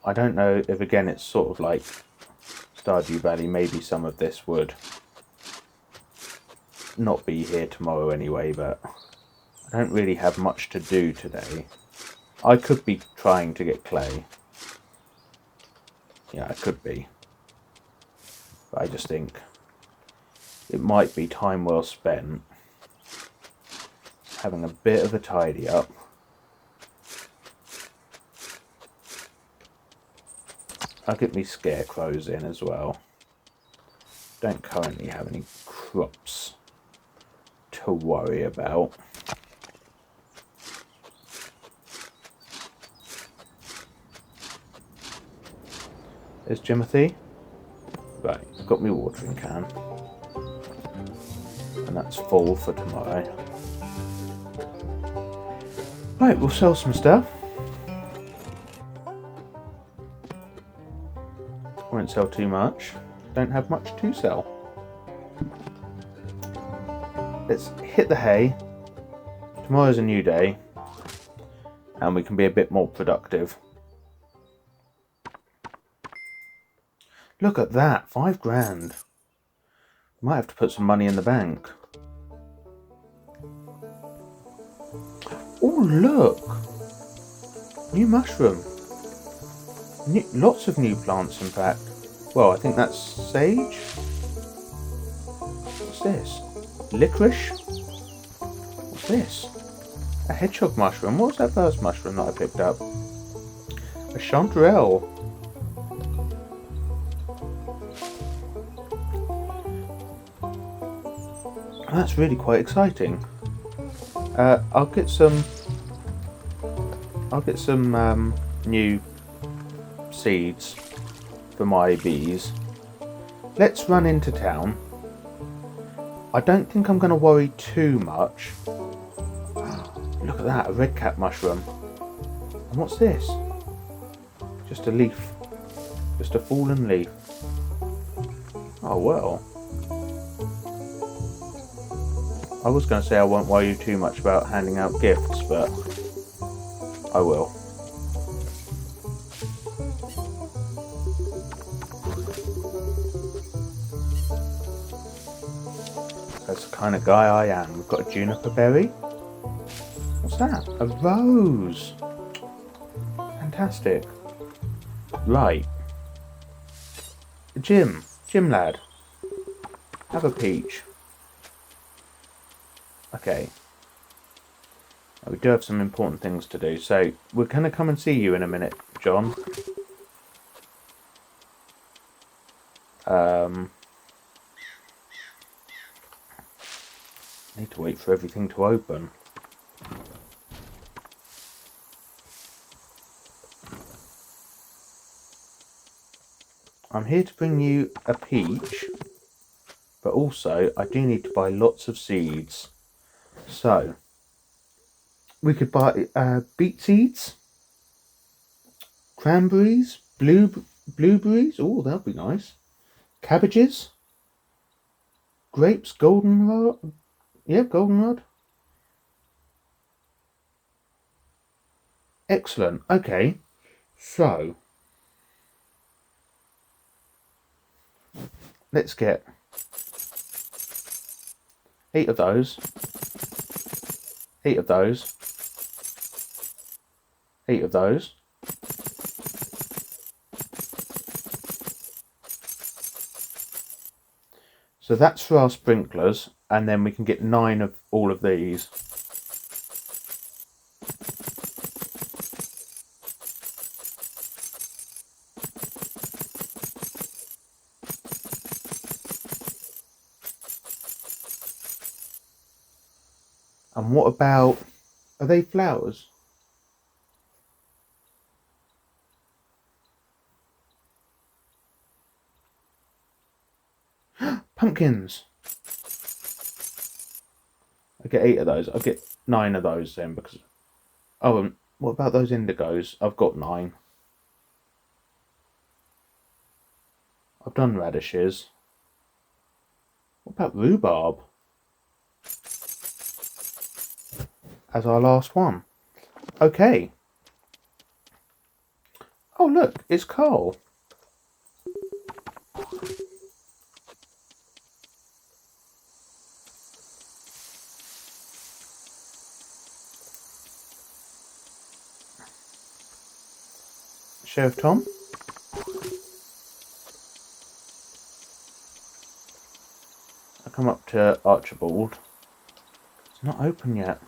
I don't know if, again, it's sort of like Stardew Valley. Maybe some of this would not be here tomorrow anyway, but I don't really have much to do today. I could be trying to get clay. Yeah, I could be. But I just think it might be time well spent having a bit of a tidy up. I'll get me scarecrows in as well. Don't currently have any crops to worry about. There's Jimothy. Right, I've got my watering can. And that's full for tomorrow. Right, we'll sell some stuff. Won't sell too much. Don't have much to sell. Let's hit the hay. Tomorrow's a new day. And we can be a bit more productive. Look at that, 5 grand. Might have to put some money in the bank. Oh, look! New mushroom. Lots of new plants, in fact. Well, I think that's sage. What's this? Licorice? What's this? A hedgehog mushroom. What was that first mushroom that I picked up? A chanterelle. That's really quite exciting. I'll get some new seeds for my bees. Let's run into town. I don't think I'm going to worry too much. Look at that, a red cap mushroom. And what's this? Just a leaf. Just a fallen leaf. Oh well. I was going to say I won't worry you too much about handing out gifts, but I will. That's the kind of guy I am. We've got a juniper berry. What's that? A rose. Fantastic. Right. Jim lad. Have a peach. Okay. We do have some important things to do, so we're going to come and see you in a minute, John. Need to wait for everything to open. I'm here to bring you a peach, but also I do need to buy lots of seeds. So, we could buy beet seeds, cranberries, blueberries, oh that'll be nice, cabbages, grapes, goldenrod, goldenrod. Excellent, okay, so, let's get 8 of those. 8 of those. 8 of those. So that's for our sprinklers, and then we can get 9 of all of these. And what about... Are they flowers? Pumpkins! I get 8 of those. I get 9 of those then because... Oh, and what about those indigos? I've got 9. I've done radishes. What about rhubarb? As our last one. Okay. Oh look, it's coal. Sheriff Tom? I come up to Archibald. It's not open yet.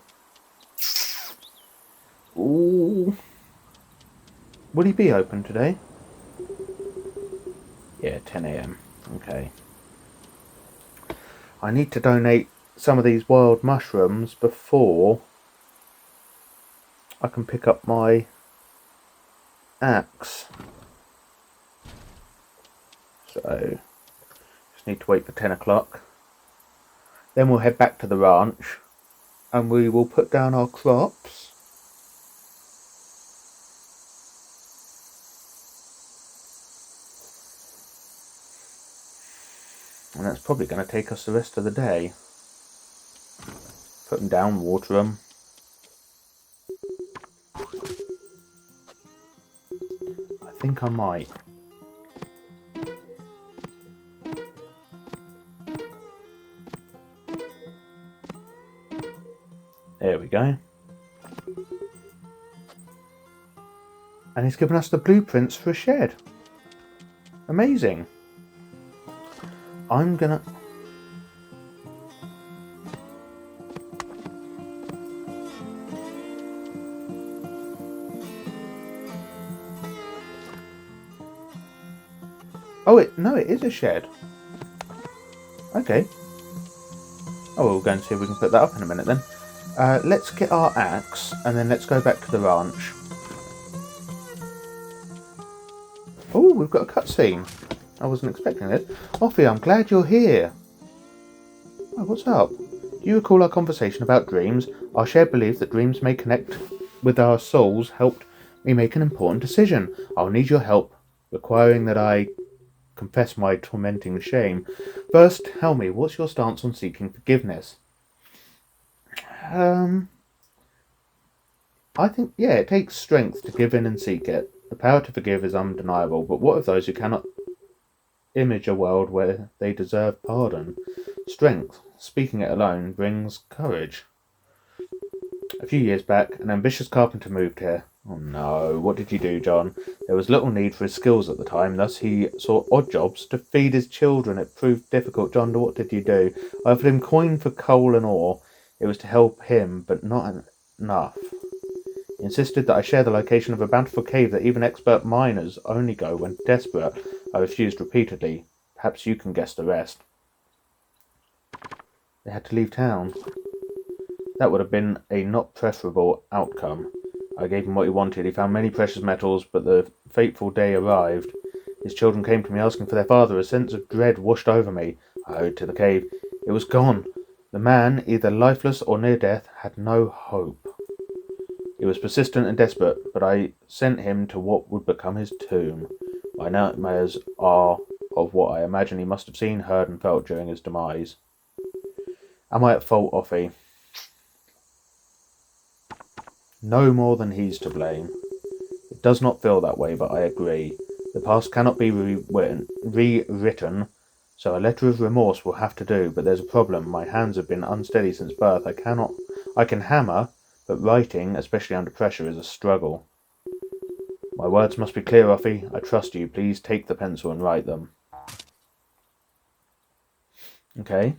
Ooh. Will he be open today? Yeah, 10 AM. Okay. I need to donate some of these wild mushrooms before I can pick up my axe. So, just need to wait for 10 o'clock. Then we'll head back to the ranch and we will put down our crops. And that's probably going to take us the rest of the day. Put them down, water them. I think I might. There we go. And he's given us the blueprints for a shed. Amazing. I'm gonna... Oh, no, it is a shed. Okay. Oh, we'll go and see if we can put that up in a minute then. Let's get our axe and then let's go back to the ranch. Oh, we've got a cutscene. I wasn't expecting it. Offie, I'm glad you're here. Oh, what's up? Do you recall our conversation about dreams? Our shared belief that dreams may connect with our souls helped me make an important decision. I'll need your help, requiring that I confess my tormenting shame. First, tell me, what's your stance on seeking forgiveness? I think, yeah, it takes strength to give in and seek it. The power to forgive is undeniable, but what of those who cannot image a world where they deserve pardon? Strength, speaking it alone, brings courage. A few years back, an ambitious carpenter moved here. Oh no, what did you do, John? There was little need for his skills at the time, thus he sought odd jobs to feed his children. It proved difficult. John, what did you do? I offered him coin for coal and ore. It was to help him, but not enough. He insisted that I share the location of a bountiful cave that even expert miners only go when desperate. I refused repeatedly. Perhaps you can guess the rest. They had to leave town. That would have been a not preferable outcome. I gave him what he wanted. He found many precious metals, but the fateful day arrived. His children came to me asking for their father. A sense of dread washed over me. I hurried to the cave. It was gone. The man, either lifeless or near death, had no hope. He was persistent and desperate, but I sent him to what would become his tomb. My nightmares are of what I imagine he must have seen, heard, and felt during his demise. Am I at fault, Offie? No more than he's to blame. It does not feel that way, but I agree. The past cannot be rewritten, so a letter of remorse will have to do, but there's a problem. My hands have been unsteady since birth. I can hammer, but writing, especially under pressure, is a struggle. My words must be clear, Offie. I trust you. Please take the pencil and write them. Okay.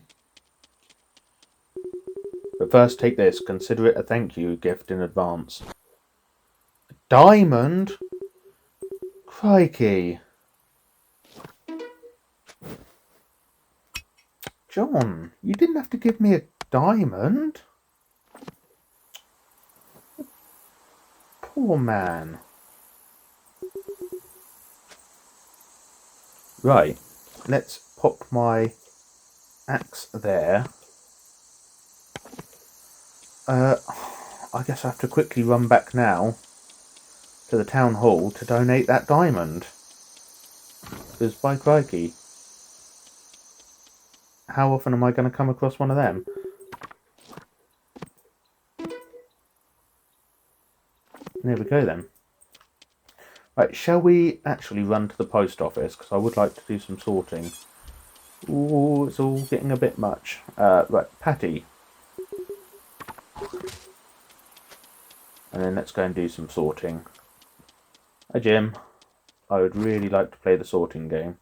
But first, take this. Consider it a thank you gift in advance. A diamond? Crikey. John, you didn't have to give me a diamond. Poor man. Right, let's pop my axe there. I guess I have to quickly run back now to the town hall to donate that diamond. Because by crikey, how often am I going to come across one of them? There we go then. Right, shall we actually run to the post office? Because I would like to do some sorting. Ooh, it's all getting a bit much. Right, Patty. And then let's go and do some sorting. Hi Jim. I would really like to play the sorting game.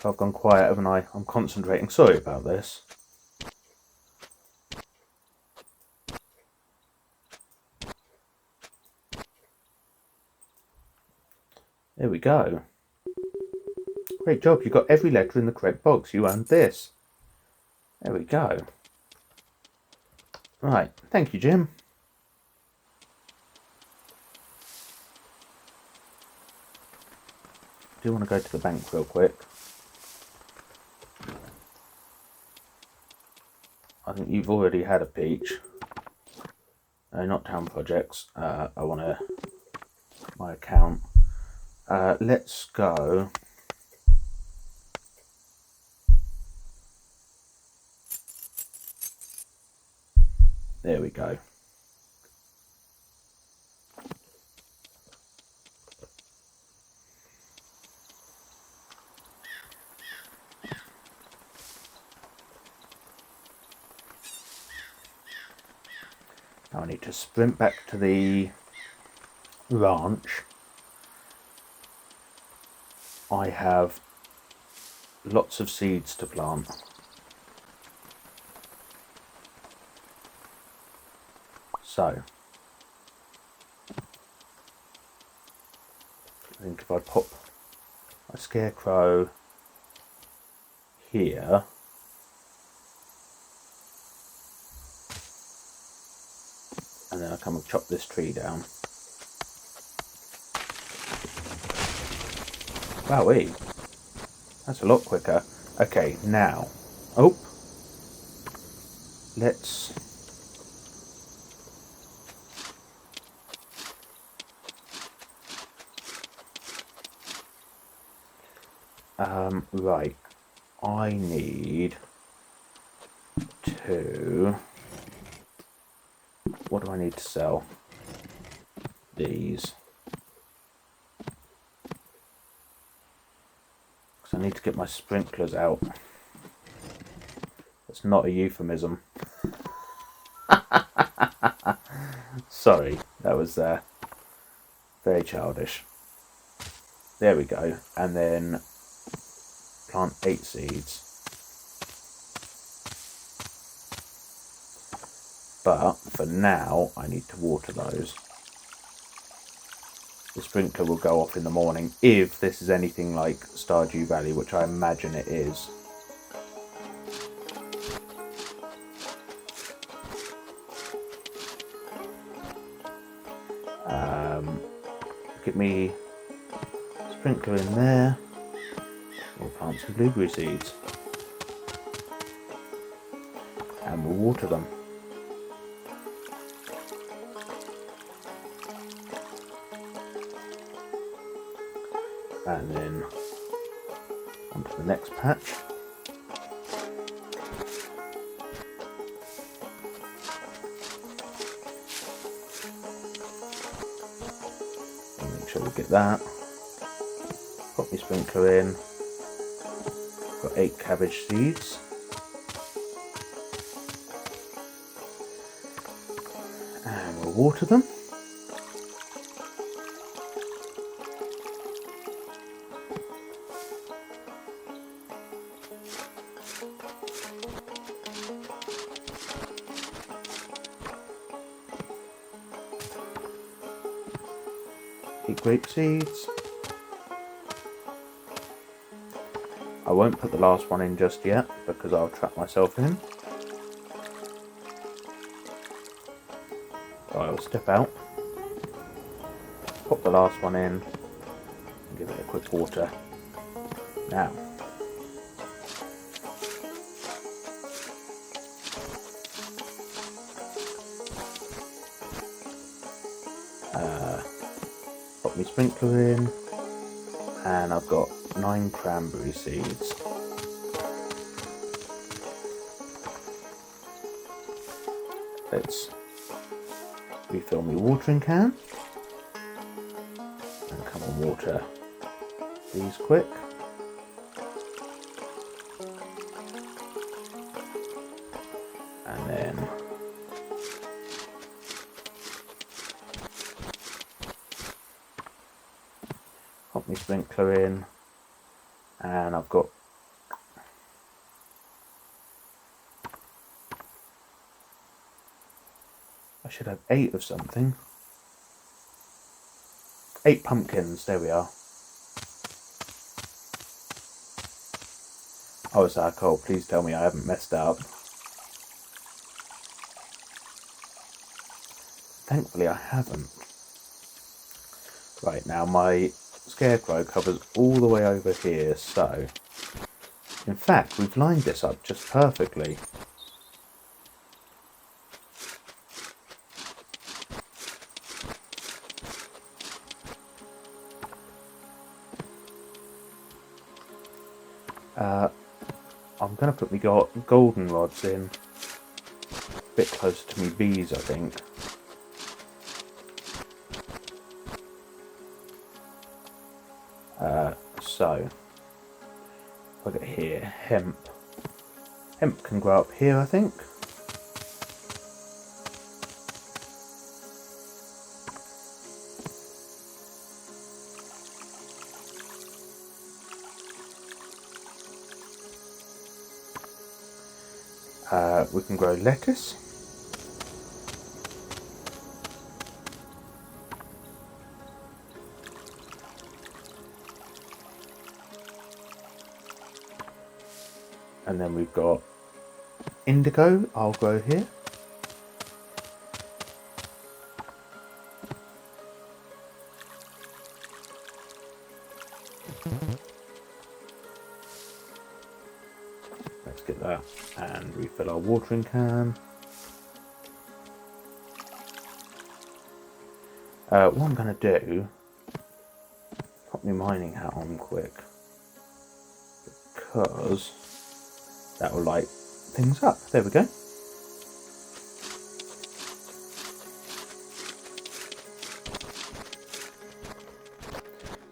I've gone quiet, haven't I? I'm concentrating. Sorry about this. There we go. Great job. You got every letter in the correct box. You earned this. There we go. Right. Thank you, Jim. I do want to go to the bank real quick. I think you've already had a peach. No, not town projects. I want to my account. Let's go. There we go. Now I need to sprint back to the ranch. I have lots of seeds to plant. So, I think if I pop a scarecrow here, and then I come and chop this tree down. Wowee, that's a lot quicker. Okay, now, let's right, I need to, what do I need to sell? These. Because I need to get my sprinklers out. That's not a euphemism. Sorry, that was very childish. There we go. And then plant 8 seeds. But for now, I need to water those. The sprinkler will go off in the morning if this is anything like Stardew Valley, which I imagine it is. Get me sprinkler in there. We'll plant some blueberry seeds. And we'll water them. And then onto the next patch. And make sure we get that. Pop my sprinkler in. Got 8 cabbage seeds. And we'll water them. Grape seeds. I won't put the last one in just yet because I'll trap myself in. So I'll step out, pop the last one in, and give it a quick water. Now, pop my sprinkler in, and I've got 9 cranberry seeds. Let's refill my watering can, and come on, water these quick. And then pop my sprinkler in, and I've got I should have 8 of something. 8 pumpkins, there we are. Oh, it's alcohol, please tell me I haven't messed up. Thankfully I haven't. Right, now my scarecrow covers all the way over here, so in fact we've lined this up just perfectly. I'm going to put my golden rods in a bit closer to me bees, I think. So, look at here, hemp. Hemp can grow up here, I think. We can grow lettuce. And then we've got indigo, I'll grow here. Let's get that and refill our watering can. What I'm going to do, pop my mining hat on quick, because that will light things up. There we go.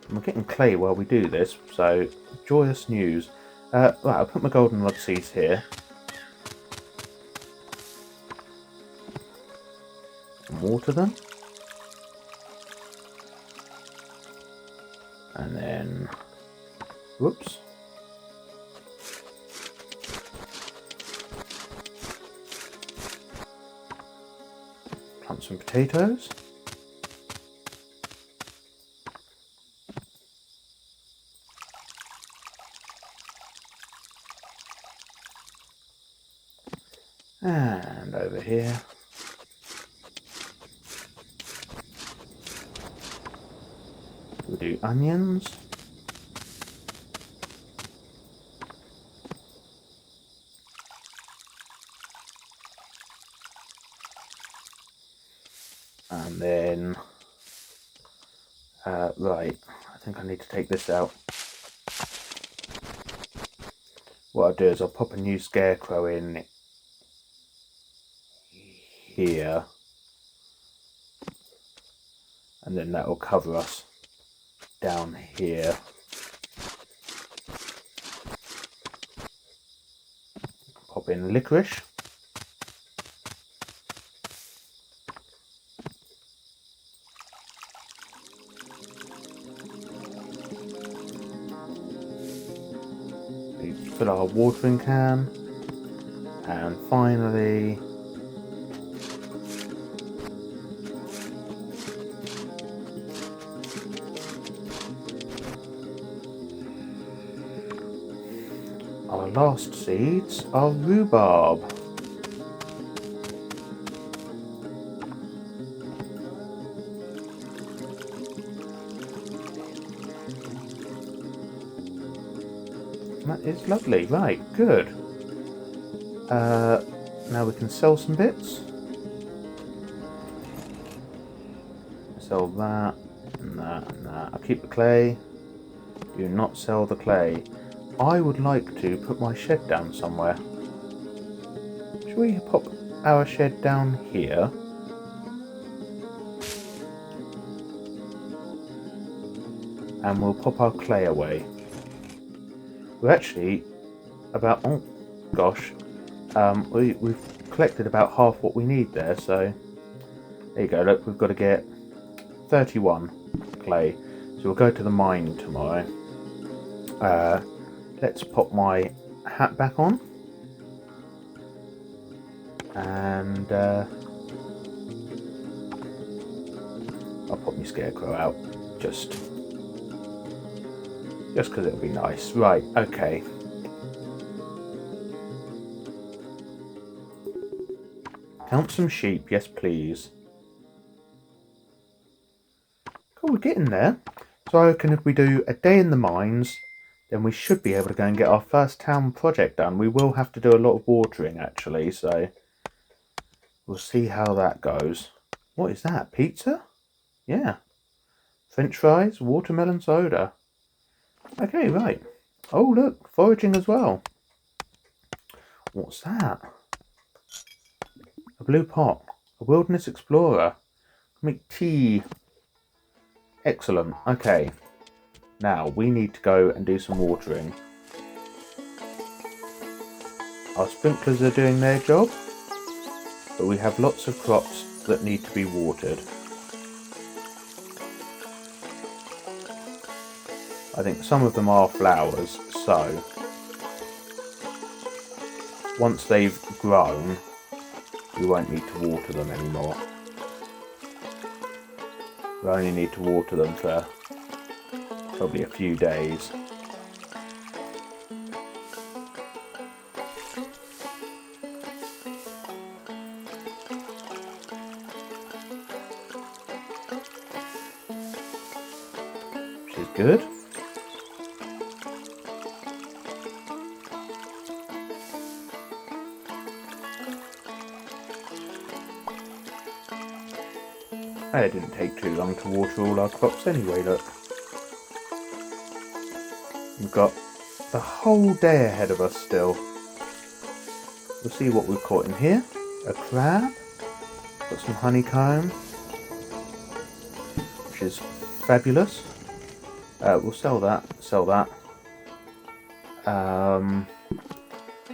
And we're getting clay while we do this, so joyous news. Right, I'll put my goldenrod seeds here. And water them. And then, whoops. Plant some potatoes. And over here, we'll do onions. And then, right, I think I need to take this out. What I'll do is I'll pop a new scarecrow in here, and then that will cover us down here. Pop in licorice. Fill our watering can. And finally, our last seeds are rhubarb. That is lovely. Right, good. Now we can sell some bits. Sell that and that and that. I'll keep the clay. Do not sell the clay. I would like to put my shed down somewhere. Should we pop our shed down here? And we'll pop our clay away. We're actually about, oh gosh, we've collected about half what we need there, so there you go. Look, we've got to get 31 clay, so we'll go to the mine tomorrow. Let's pop my hat back on, and I'll pop my scarecrow out just because it'll be nice. Right, okay. Count some sheep, yes please. Cool, we're getting there. So I reckon if we do a day in the mines, then we should be able to go and get our first town project done. We will have to do a lot of watering actually, so we'll see how that goes. What is that, pizza? Yeah. French fries, watermelon soda. Okay, right. Oh look, foraging as well. What's that? A blue pot. A wilderness explorer. Make tea. Excellent. Okay. Now we need to go and do some watering. Our sprinklers are doing their job, but we have lots of crops that need to be watered. I think some of them are flowers, so once they've grown, we won't need to water them anymore. We only need to water them for probably a few days. Which is good. It didn't take too long to water all our crops anyway, look. We've got the whole day ahead of us still. We'll see what we've caught in here. A crab. Got some honeycomb, which is fabulous. We'll sell that. And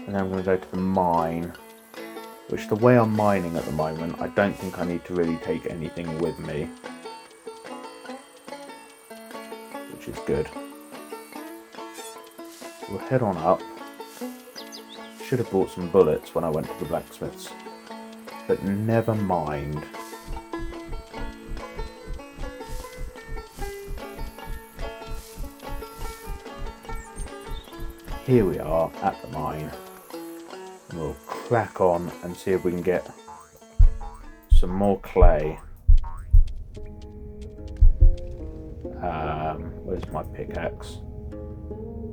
then I'm going to go to the mine. Which, the way I'm mining at the moment, I don't think I need to really take anything with me. Which is good. We'll head on up. Should have bought some bullets when I went to the blacksmith's. But never mind. Here we are at the mine. We'll crack on and see if we can get some more clay. Where's my pickaxe?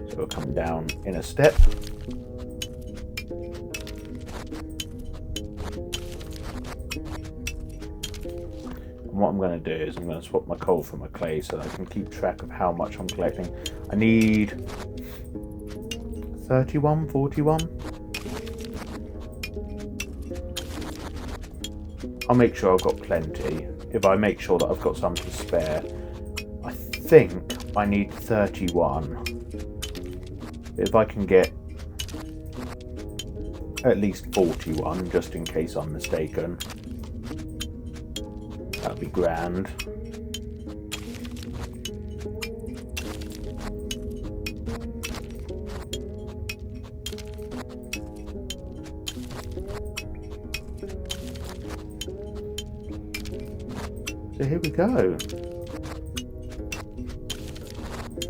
So we'll come down in a step. And what I'm going to do is I'm going to swap my coal for my clay so that I can keep track of how much I'm collecting. I need 31, 41. I'll make sure I've got plenty. If I make sure that I've got some to spare. I think I need 31. But if I can get at least 41, just in case I'm mistaken, that'd be grand. So here we go.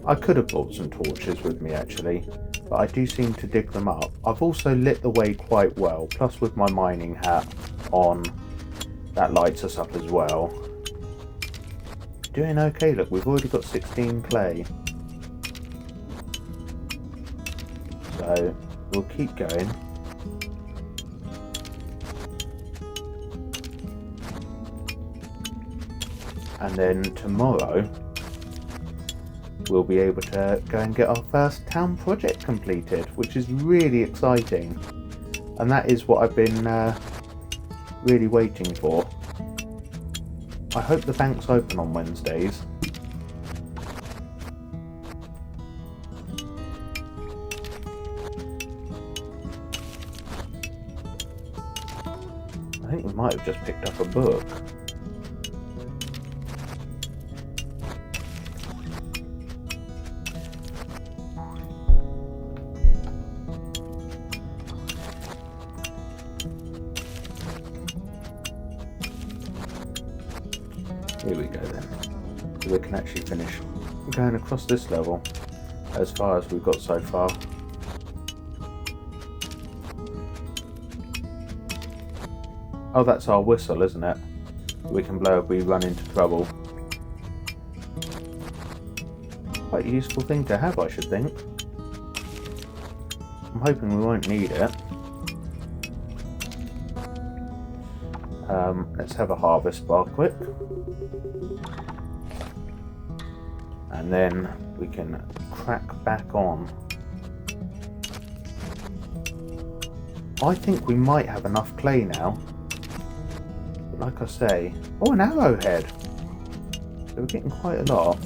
I could have brought some torches with me actually, but I do seem to dig them up. I've also lit the way quite well, plus with my mining hat on, that lights us up as well. Doing okay, look, we've already got 16 clay. So we'll keep going. And then tomorrow we'll be able to go and get our first town project completed, which is really exciting. And that is what I've been really waiting for. I hope the bank's open on Wednesdays. I think we might have just picked up a book. Here we go then. So we can actually finish going across this level as far as we've got so far. Oh, that's our whistle, isn't it? We can blow if we run into trouble. Quite a useful thing to have, I should think. I'm hoping we won't need it. Let's have a harvest bar quick. And then we can crack back on. I think we might have enough clay now. But like I say... Oh, an arrowhead! So we're getting quite a lot.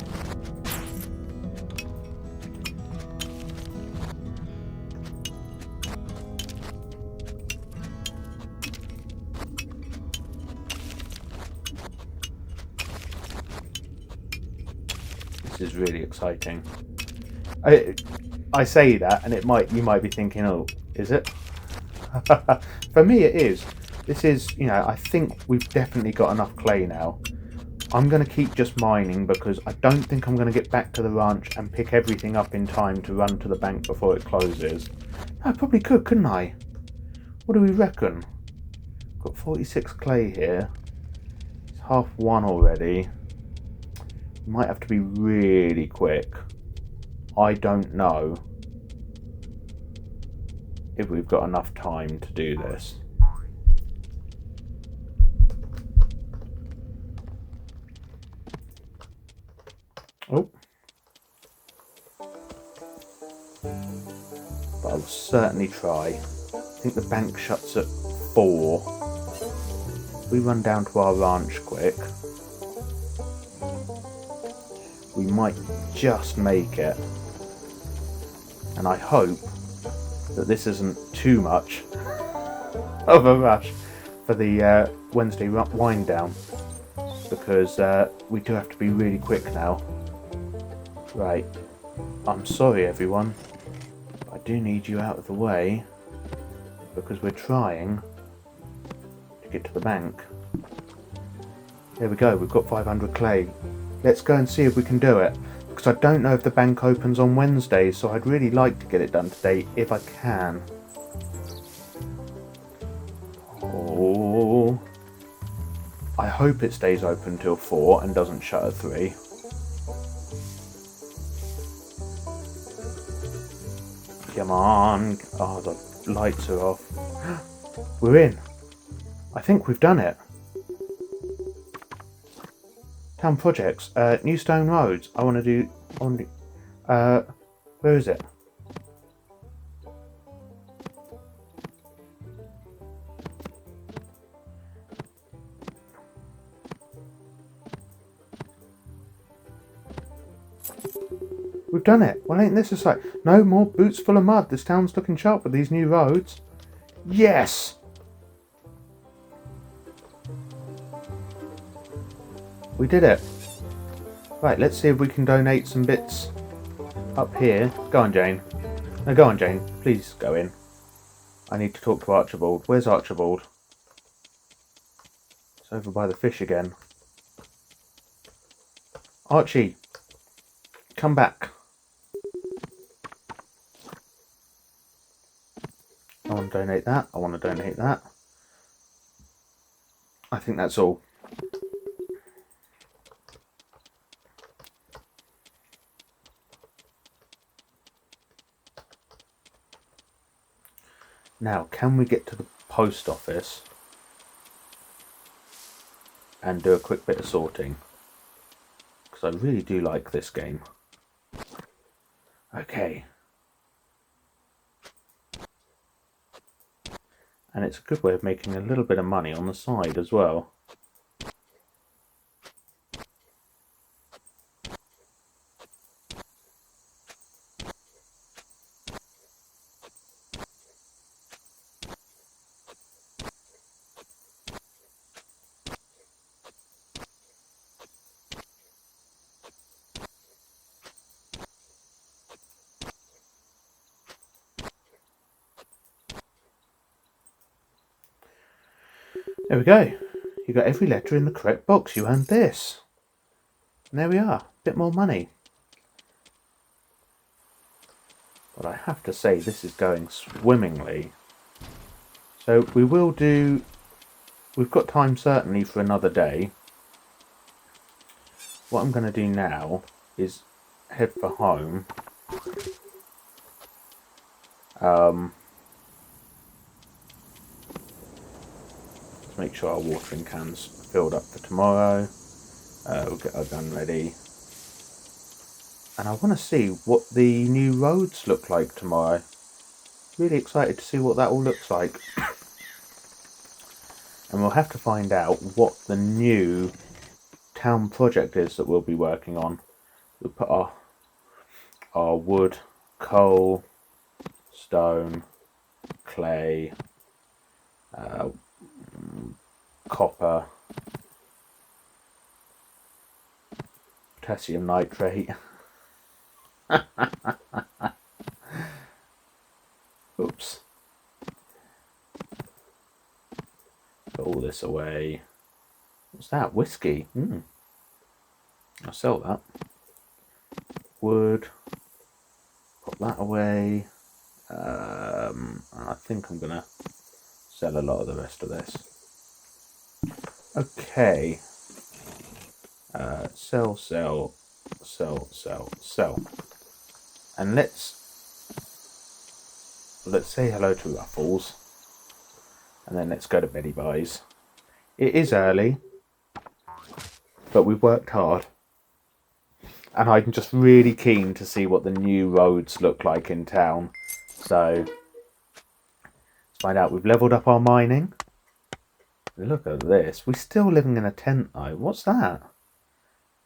This is really exciting. I say that, and you might be thinking, oh, is it? For me, it is. This is, I think we've definitely got enough clay now. I'm going to keep just mining because I don't think I'm going to get back to the ranch and pick everything up in time to run to the bank before it closes. I probably could, couldn't I? What do we reckon? Got 46 clay here. It's 1:30 already. Might have to be really quick. I don't know if we've got enough time to do this. Oh. But I'll certainly try. I think the bank shuts at 4. We run down to our ranch quick. We might just make it. And I hope that this isn't too much of a rush for the Wednesday wind down, because we do have to be really quick now. Right, I'm sorry everyone, I do need you out of the way because we're trying to get to the bank. There we go, we've got 500 clay. Let's go and see if we can do it, because I don't know if the bank opens on Wednesday, so I'd really like to get it done today if I can. Oh, I hope it stays open till 4 and doesn't shut at 3. Come on. Oh, the lights are off. We're in. I think we've done it. Town projects. New stone roads. I want to do... where is it? We've done it. Well, ain't this a sight? No more boots full of mud. This town's looking sharp with these new roads. Yes! We did it. Right, let's see if we can donate some bits up here. Go on, Jane. No, go on, Jane. Please go in. I need to talk to Archibald. Where's Archibald? It's over by the fish again. Archie, come back. I want to donate that. I want to donate that. I think that's all. Now, can we get to the post office and do a quick bit of sorting? Because I really do like this game. Okay. And it's a good way of making a little bit of money on the side as well. There we go. You got every letter in the correct box. You earned this. And there we are. Bit more money. But I have to say, this is going swimmingly. So we will do... We've got time certainly for another day. What I'm going to do now is head for home. Let's make sure our watering can's filled up for tomorrow. We'll get our gun ready. And I want to see what the new roads look like tomorrow. Really excited to see what that all looks like. And we'll have to find out what the new town project is that we'll be working on. We'll put our wood, coal, stone, clay, copper, potassium nitrate. Oops. Put all this away. What's that? Whiskey. I'll sell that. Wood. Put that away. And I think I'm gonna sell a lot of the rest of this. Okay. Sell. And let's say hello to Ruffles. And then let's go to Betty Buys. It is early, but we've worked hard. And I'm just really keen to see what the new roads look like in town. So, let's find out. We've leveled up our mining. Look at this. We're still living in a tent though. What's that?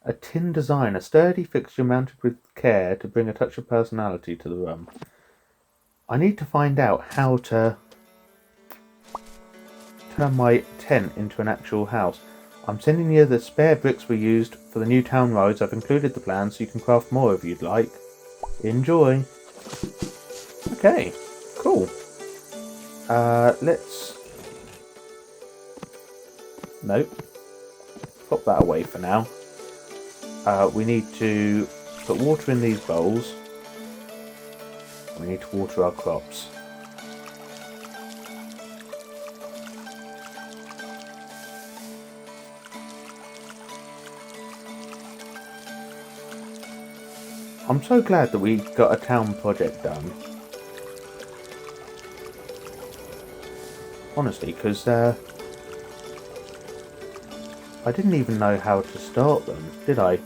A tin design. A sturdy fixture mounted with care to bring a touch of personality to the room. I need to find out how to turn my tent into an actual house. I'm sending you the spare bricks we used for the new town roads. I've included the plans so you can craft more if you'd like. Enjoy. Okay, cool. Let's... Nope. Pop that away for now. We need to put water in these bowls. We need to water our crops. I'm so glad that we got a town project done. Honestly, because I didn't even know how to start them, did I?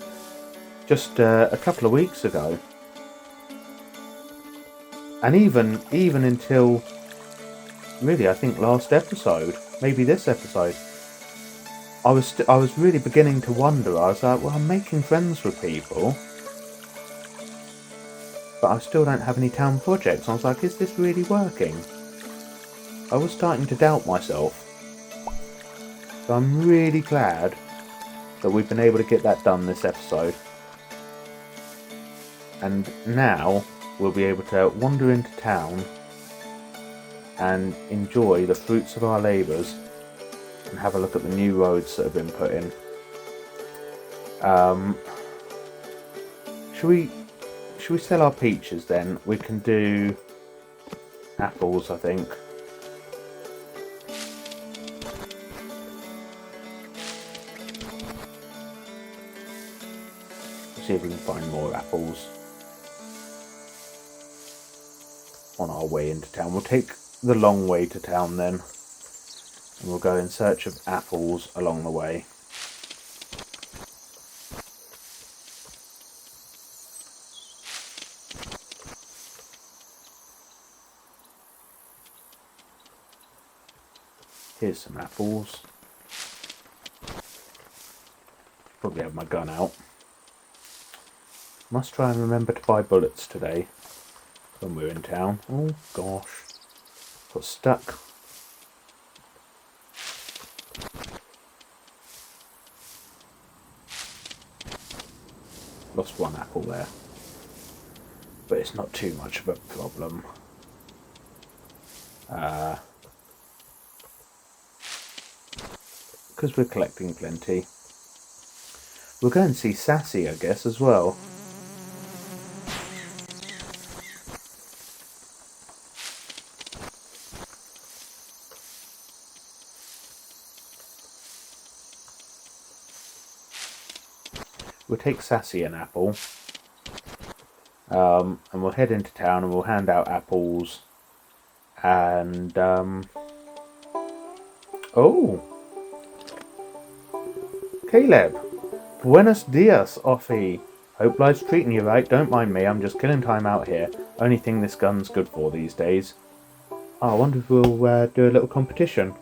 Just a couple of weeks ago. And even until, really, I think last episode, maybe this episode, I was really beginning to wonder. I was like, well, I'm making friends with people, but I still don't have any town projects. I was like, is this really working? I was starting to doubt myself. So I'm really glad that we've been able to get that done this episode. And now we'll be able to wander into town and enjoy the fruits of our labours and have a look at the new roads that have been put in. should we sell our peaches then? We can do apples, I think. See if we can find more apples on our way into town. We'll take the long way to town then, and we'll go in search of apples along the way. Here's some apples. Probably have my gun out. Must try and remember to buy bullets today when we're in town. Oh gosh. Got stuck. Lost one apple there. But it's not too much of a problem. Because we're collecting plenty. We'll go and see Sassy, I guess, as well. We'll take Sassy an apple. And we'll head into town and we'll hand out apples. And, oh! Caleb! Buenos dias, Offie. Hope life's treating you right. Don't mind me, I'm just killing time out here. Only thing this gun's good for these days. Oh, I wonder if we'll do a little competition.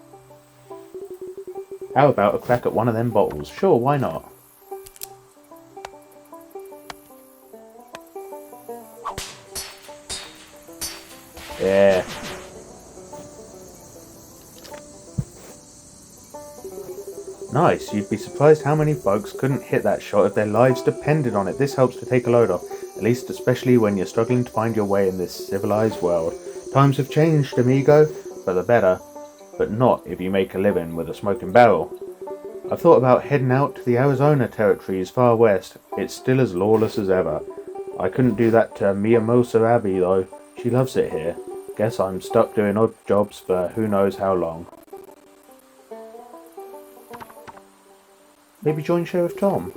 How about a crack at one of them bottles? Sure, why not? Yeah. Nice, you'd be surprised how many folks couldn't hit that shot if their lives depended on it. This helps to take a load off, at least especially when you're struggling to find your way in this civilized world. Times have changed, amigo, for the better, but not if you make a living with a smoking barrel. I've thought about heading out to the Arizona territories far west. It's still as lawless as ever. I couldn't do that to Miyamosa Abbey though. She loves it here. Guess I'm stuck doing odd jobs for who knows how long. Maybe join Sheriff Tom.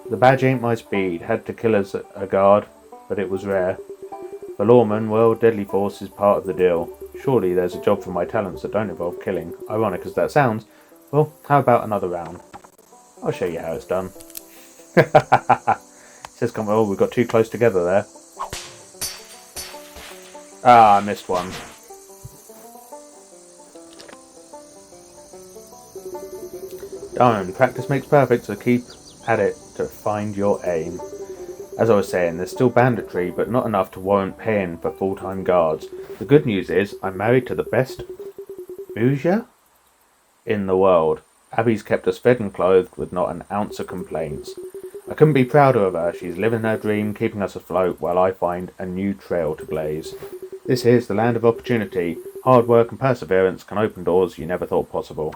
The badge ain't my speed. Had to kill as a guard, but it was rare. The lawman, well, deadly force is part of the deal. Surely there's a job for my talents that don't involve killing. Ironic as that sounds. Well, how about another round? I'll show you how it's done. Says, come on, we got too close together there. Ah, I missed one. Darn, practice makes perfect, so keep at it to find your aim. As I was saying, there's still banditry, but not enough to warrant paying for full-time guards. The good news is, I'm married to the best bouger in the world. Abby's kept us fed and clothed with not an ounce of complaints. I couldn't be prouder of her. She's living her dream, keeping us afloat while I find a new trail to blaze. This here's the land of opportunity. Hard work and perseverance can open doors you never thought possible.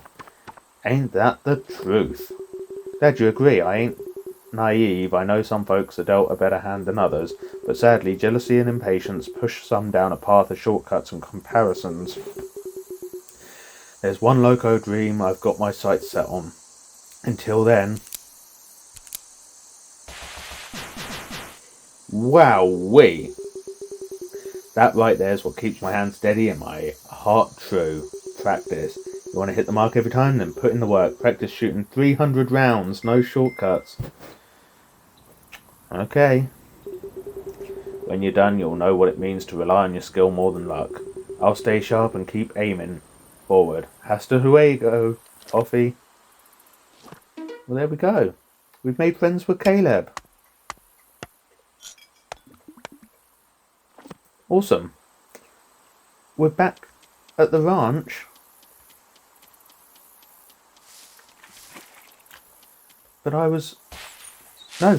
Ain't that the truth? Glad you agree. I ain't naive. I know some folks are dealt a better hand than others, but sadly jealousy and impatience push some down a path of shortcuts and comparisons. There's one loco dream I've got my sights set on. Until then... Wowee! That right there's what keeps my hand steady and my heart true. Practice. You want to hit the mark every time? Then put in the work. Practice shooting 300 rounds. No shortcuts. Okay. When you're done, you'll know what it means to rely on your skill more than luck. I'll stay sharp and keep aiming forward. Hasta luego, Offie. Well, there we go. We've made friends with Caleb. Awesome. We're back at the ranch. But I was... No.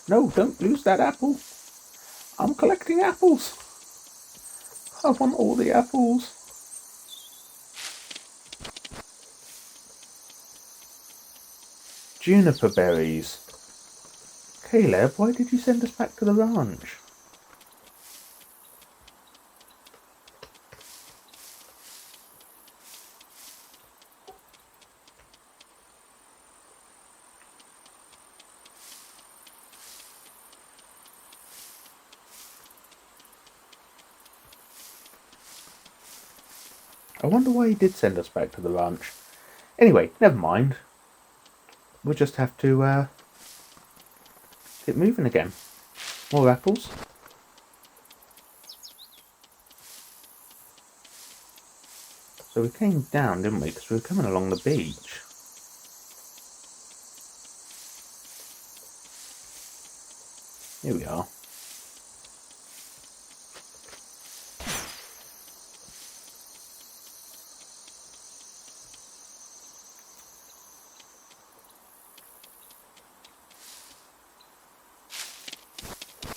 No, don't lose that apple. I'm collecting apples. I want all the apples. juniper berries. Caleb, why did you send us back to the ranch? I wonder why he did send us back to the ranch. Anyway, never mind. We'll just have to get moving again. More apples. So we came down, didn't we? Because we were coming along the beach. Here we are.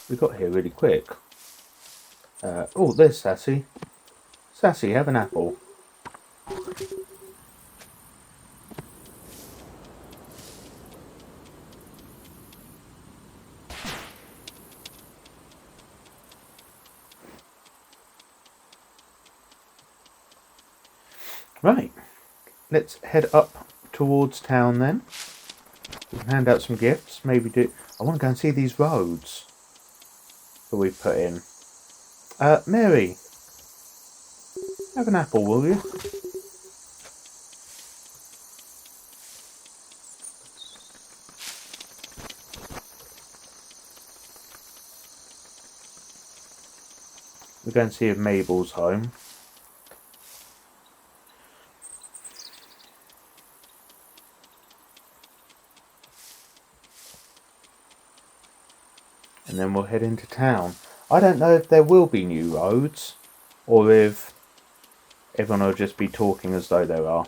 We got here really quick. Oh, there's Sassy. Sassy, have an apple. Right, let's head up towards town then. We can hand out some gifts, maybe do... I want to go and see these roads that we've put in. Mary, have an apple, will you? We're going to see if Mabel's home. And then we'll head into town. I don't know if there will be new roads, or if everyone will just be talking as though there are.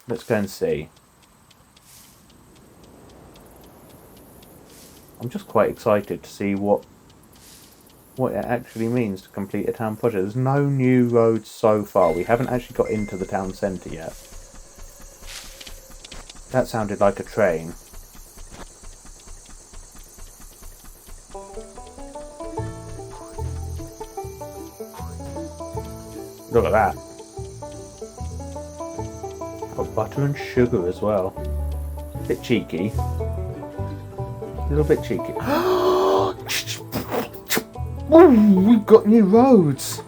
Let's go and see. I'm just quite excited to see what it actually means to complete a town project. There's no new roads so far. We haven't actually got into the town centre yet. That sounded like a train. Look at that. Got butter and sugar as well. Bit cheeky. A little bit cheeky. Ooh, we've got new roads.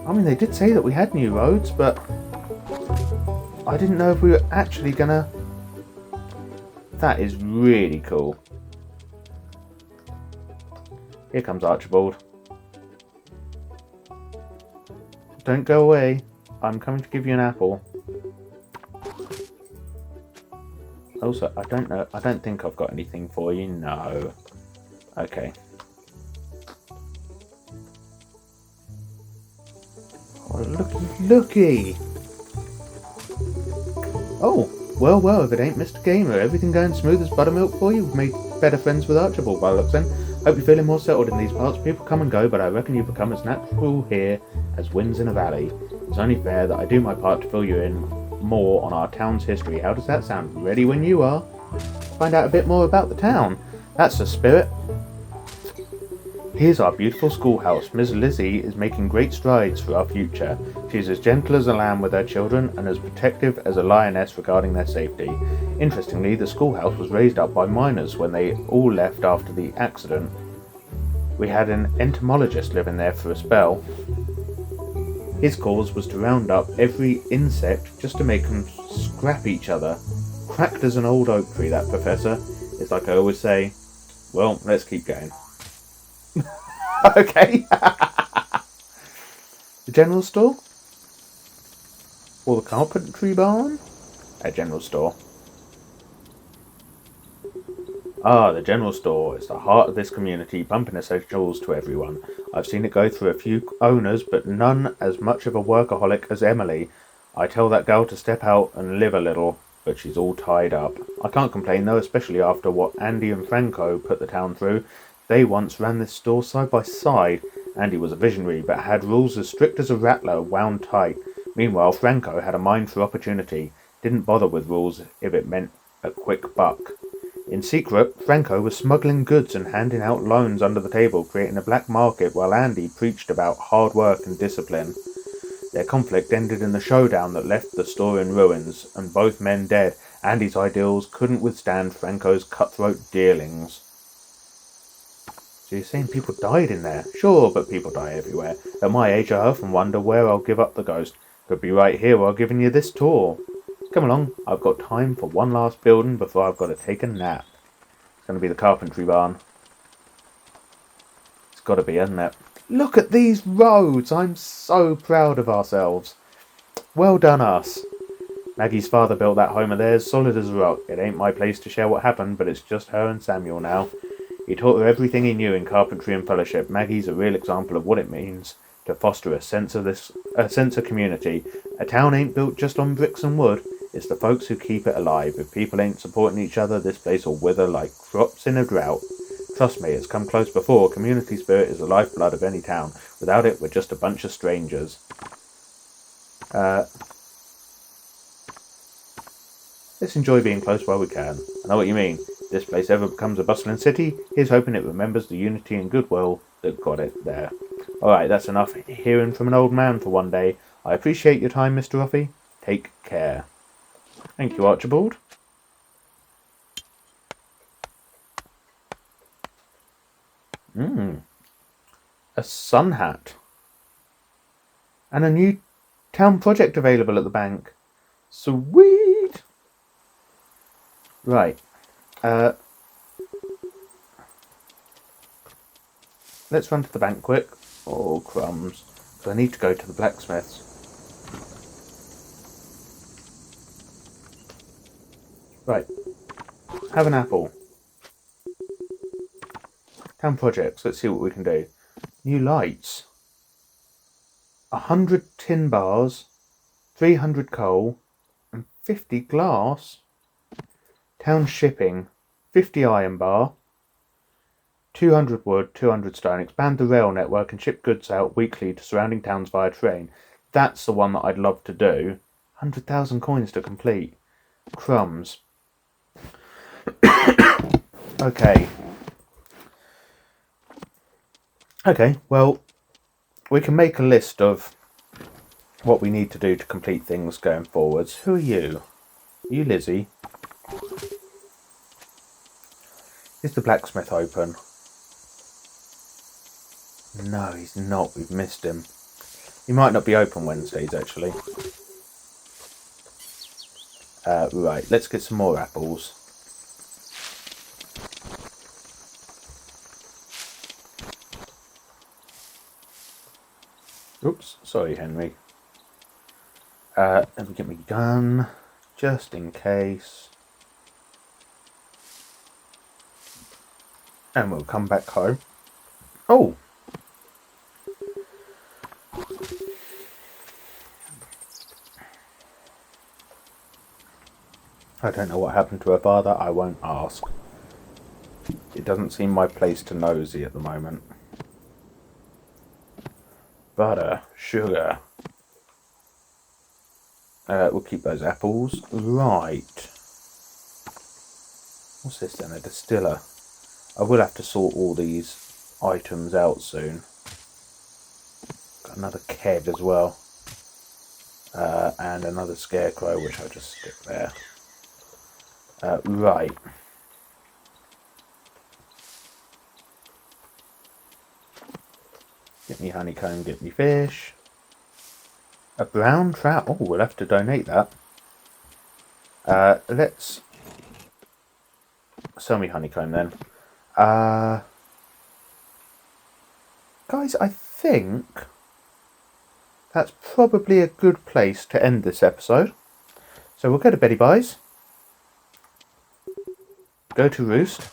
I mean, they did say that we had new roads, but I didn't know if we were actually gonna... That is really cool. Here comes Archibald. Don't go away. I'm coming to give you an apple. Also, I don't know. I don't think I've got anything for you. No. Okay. Oh, looky. Oh, well, if it ain't Mr. Gamer. Everything going smooth as buttermilk for you? We've made better friends with Archibald by the looks then. Hope you're feeling more settled in these parts. People come and go, but I reckon you've become as natural here as winds in a valley. It's only fair that I do my part to fill you in more on our town's history. How does that sound? Ready when you are? Find out a bit more about the town. That's the spirit. Here's our beautiful schoolhouse. Miss Lizzie is making great strides for our future. She's as gentle as a lamb with her children and as protective as a lioness regarding their safety. Interestingly, the schoolhouse was raised up by miners when they all left after the accident. We had an entomologist living there for a spell. His cause was to round up every insect just to make them scrap each other. Cracked as an old oak tree, that professor. It's like I always say, well, let's keep going. Okay. The general store? Or the carpentry barn? A general store. Ah, the general store. It's the heart of this community, pumping essentials to everyone. I've seen it go through a few owners, but none as much of a workaholic as Emily. I tell that girl to step out and live a little, but she's all tied up. I can't complain though, especially after what Andy and Franco put the town through. They once ran this store side by side, Andy was a visionary, but had rules as strict as a rattler wound tight. Meanwhile, Franco had a mind for opportunity, didn't bother with rules if it meant a quick buck. In secret, Franco was smuggling goods and handing out loans under the table, creating a black market, while Andy preached about hard work and discipline. Their conflict ended in a showdown that left the store in ruins, and both men dead. Andy's ideals couldn't withstand Franco's cutthroat dealings. So you're saying people died in there? Sure, but people die everywhere. At my age, I often wonder where I'll give up the ghost. Could be right here while giving you this tour. Come along, I've got time for one last building before I've got to take a nap. It's going to be the carpentry barn. It's got to be, hasn't it? Look at these roads! I'm so proud of ourselves. Well done us. Maggie's father built that home of theirs, solid as a rock. It ain't my place to share what happened, but it's just her and Samuel now. He taught her everything he knew in carpentry and fellowship. Maggie's a real example of what it means to foster a sense of community. A town ain't built just on bricks and wood. It's the folks who keep it alive. If people ain't supporting each other, this place will wither like crops in a drought. Trust me, it's come close before. Community spirit is the lifeblood of any town. Without it, we're just a bunch of strangers. Let's enjoy being close while we can. I know what you mean. If this place ever becomes a bustling city, here's hoping it remembers the unity and goodwill that got it there. Alright, that's enough hearing from an old man for one day. I appreciate your time, Mr. Ruffy. Take care. Thank you, Archibald. A sun hat. And a new town project available at the bank. Sweet! Right. Let's run to the bank quick. Oh, crumbs. So I need to go to the blacksmith's. Right. Have an apple. Town projects. Let's see what we can do. New lights. 100 tin bars, 300 coal, and 50 glass. Town shipping. 50 iron bar. 200 wood, 200 stone. Expand the rail network and ship goods out weekly to surrounding towns via train. That's the one that I'd love to do. 100,000 coins to complete. Crumbs. Okay. Okay, well, we can make a list of what we need to do to complete things going forwards. Who are you? Are you Lizzie? Is the blacksmith open? No, he's not. We've missed him. He might not be open Wednesdays, actually. Right, let's get some more apples. Oops, sorry, Henry. Let me get my gun, just in case. And we'll come back home. Oh! I don't know what happened to her father. I won't ask. It doesn't seem my place to nosy at the moment. Butter, sugar. We'll keep those apples. Right. What's this then? A distiller. I will have to sort all these items out soon. Got another keg as well. And another scarecrow, which I'll just stick there. Right. Get me honeycomb, get me fish. A brown trout. Oh, we'll have to donate that. Let's sell me honeycomb then. Guys, I think that's probably a good place to end this episode. So we'll go to Betty Buys. Go to Roost.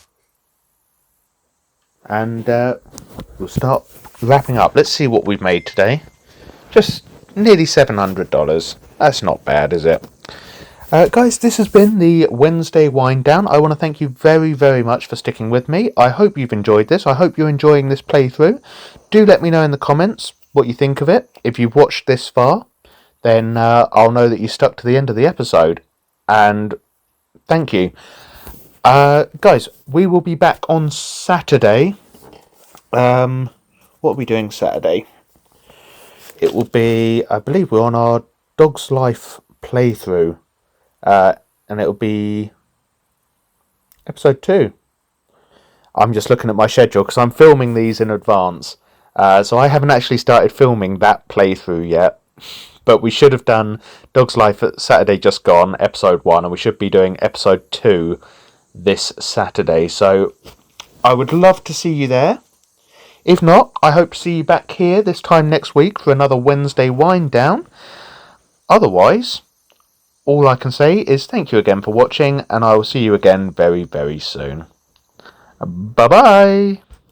And we'll start wrapping up. Let's see what we've made today. Just nearly $700. That's not bad, is it? Guys, this has been the Wednesday wind down. I want to thank you very, very much for sticking with me. I hope you've enjoyed this. I hope you're enjoying this playthrough. Do let me know in the comments what you think of it. If you've watched this far, then I'll know that you stuck to the end of the episode. And thank you. Guys, we will be back on Saturday. What are we doing Saturday? It will be, I believe we're on our Dog's Life playthrough. And it'll be episode 2. I'm just looking at my schedule because I'm filming these in advance. So I haven't actually started filming that playthrough yet. But we should have done Dog's Life at Saturday Just Gone, episode 1, and we should be doing episode 2 this Saturday. So I would love to see you there. If not, I hope to see you back here this time next week for another Wednesday wind down. Otherwise, all I can say is thank you again for watching, and I will see you again very, very soon. Bye-bye!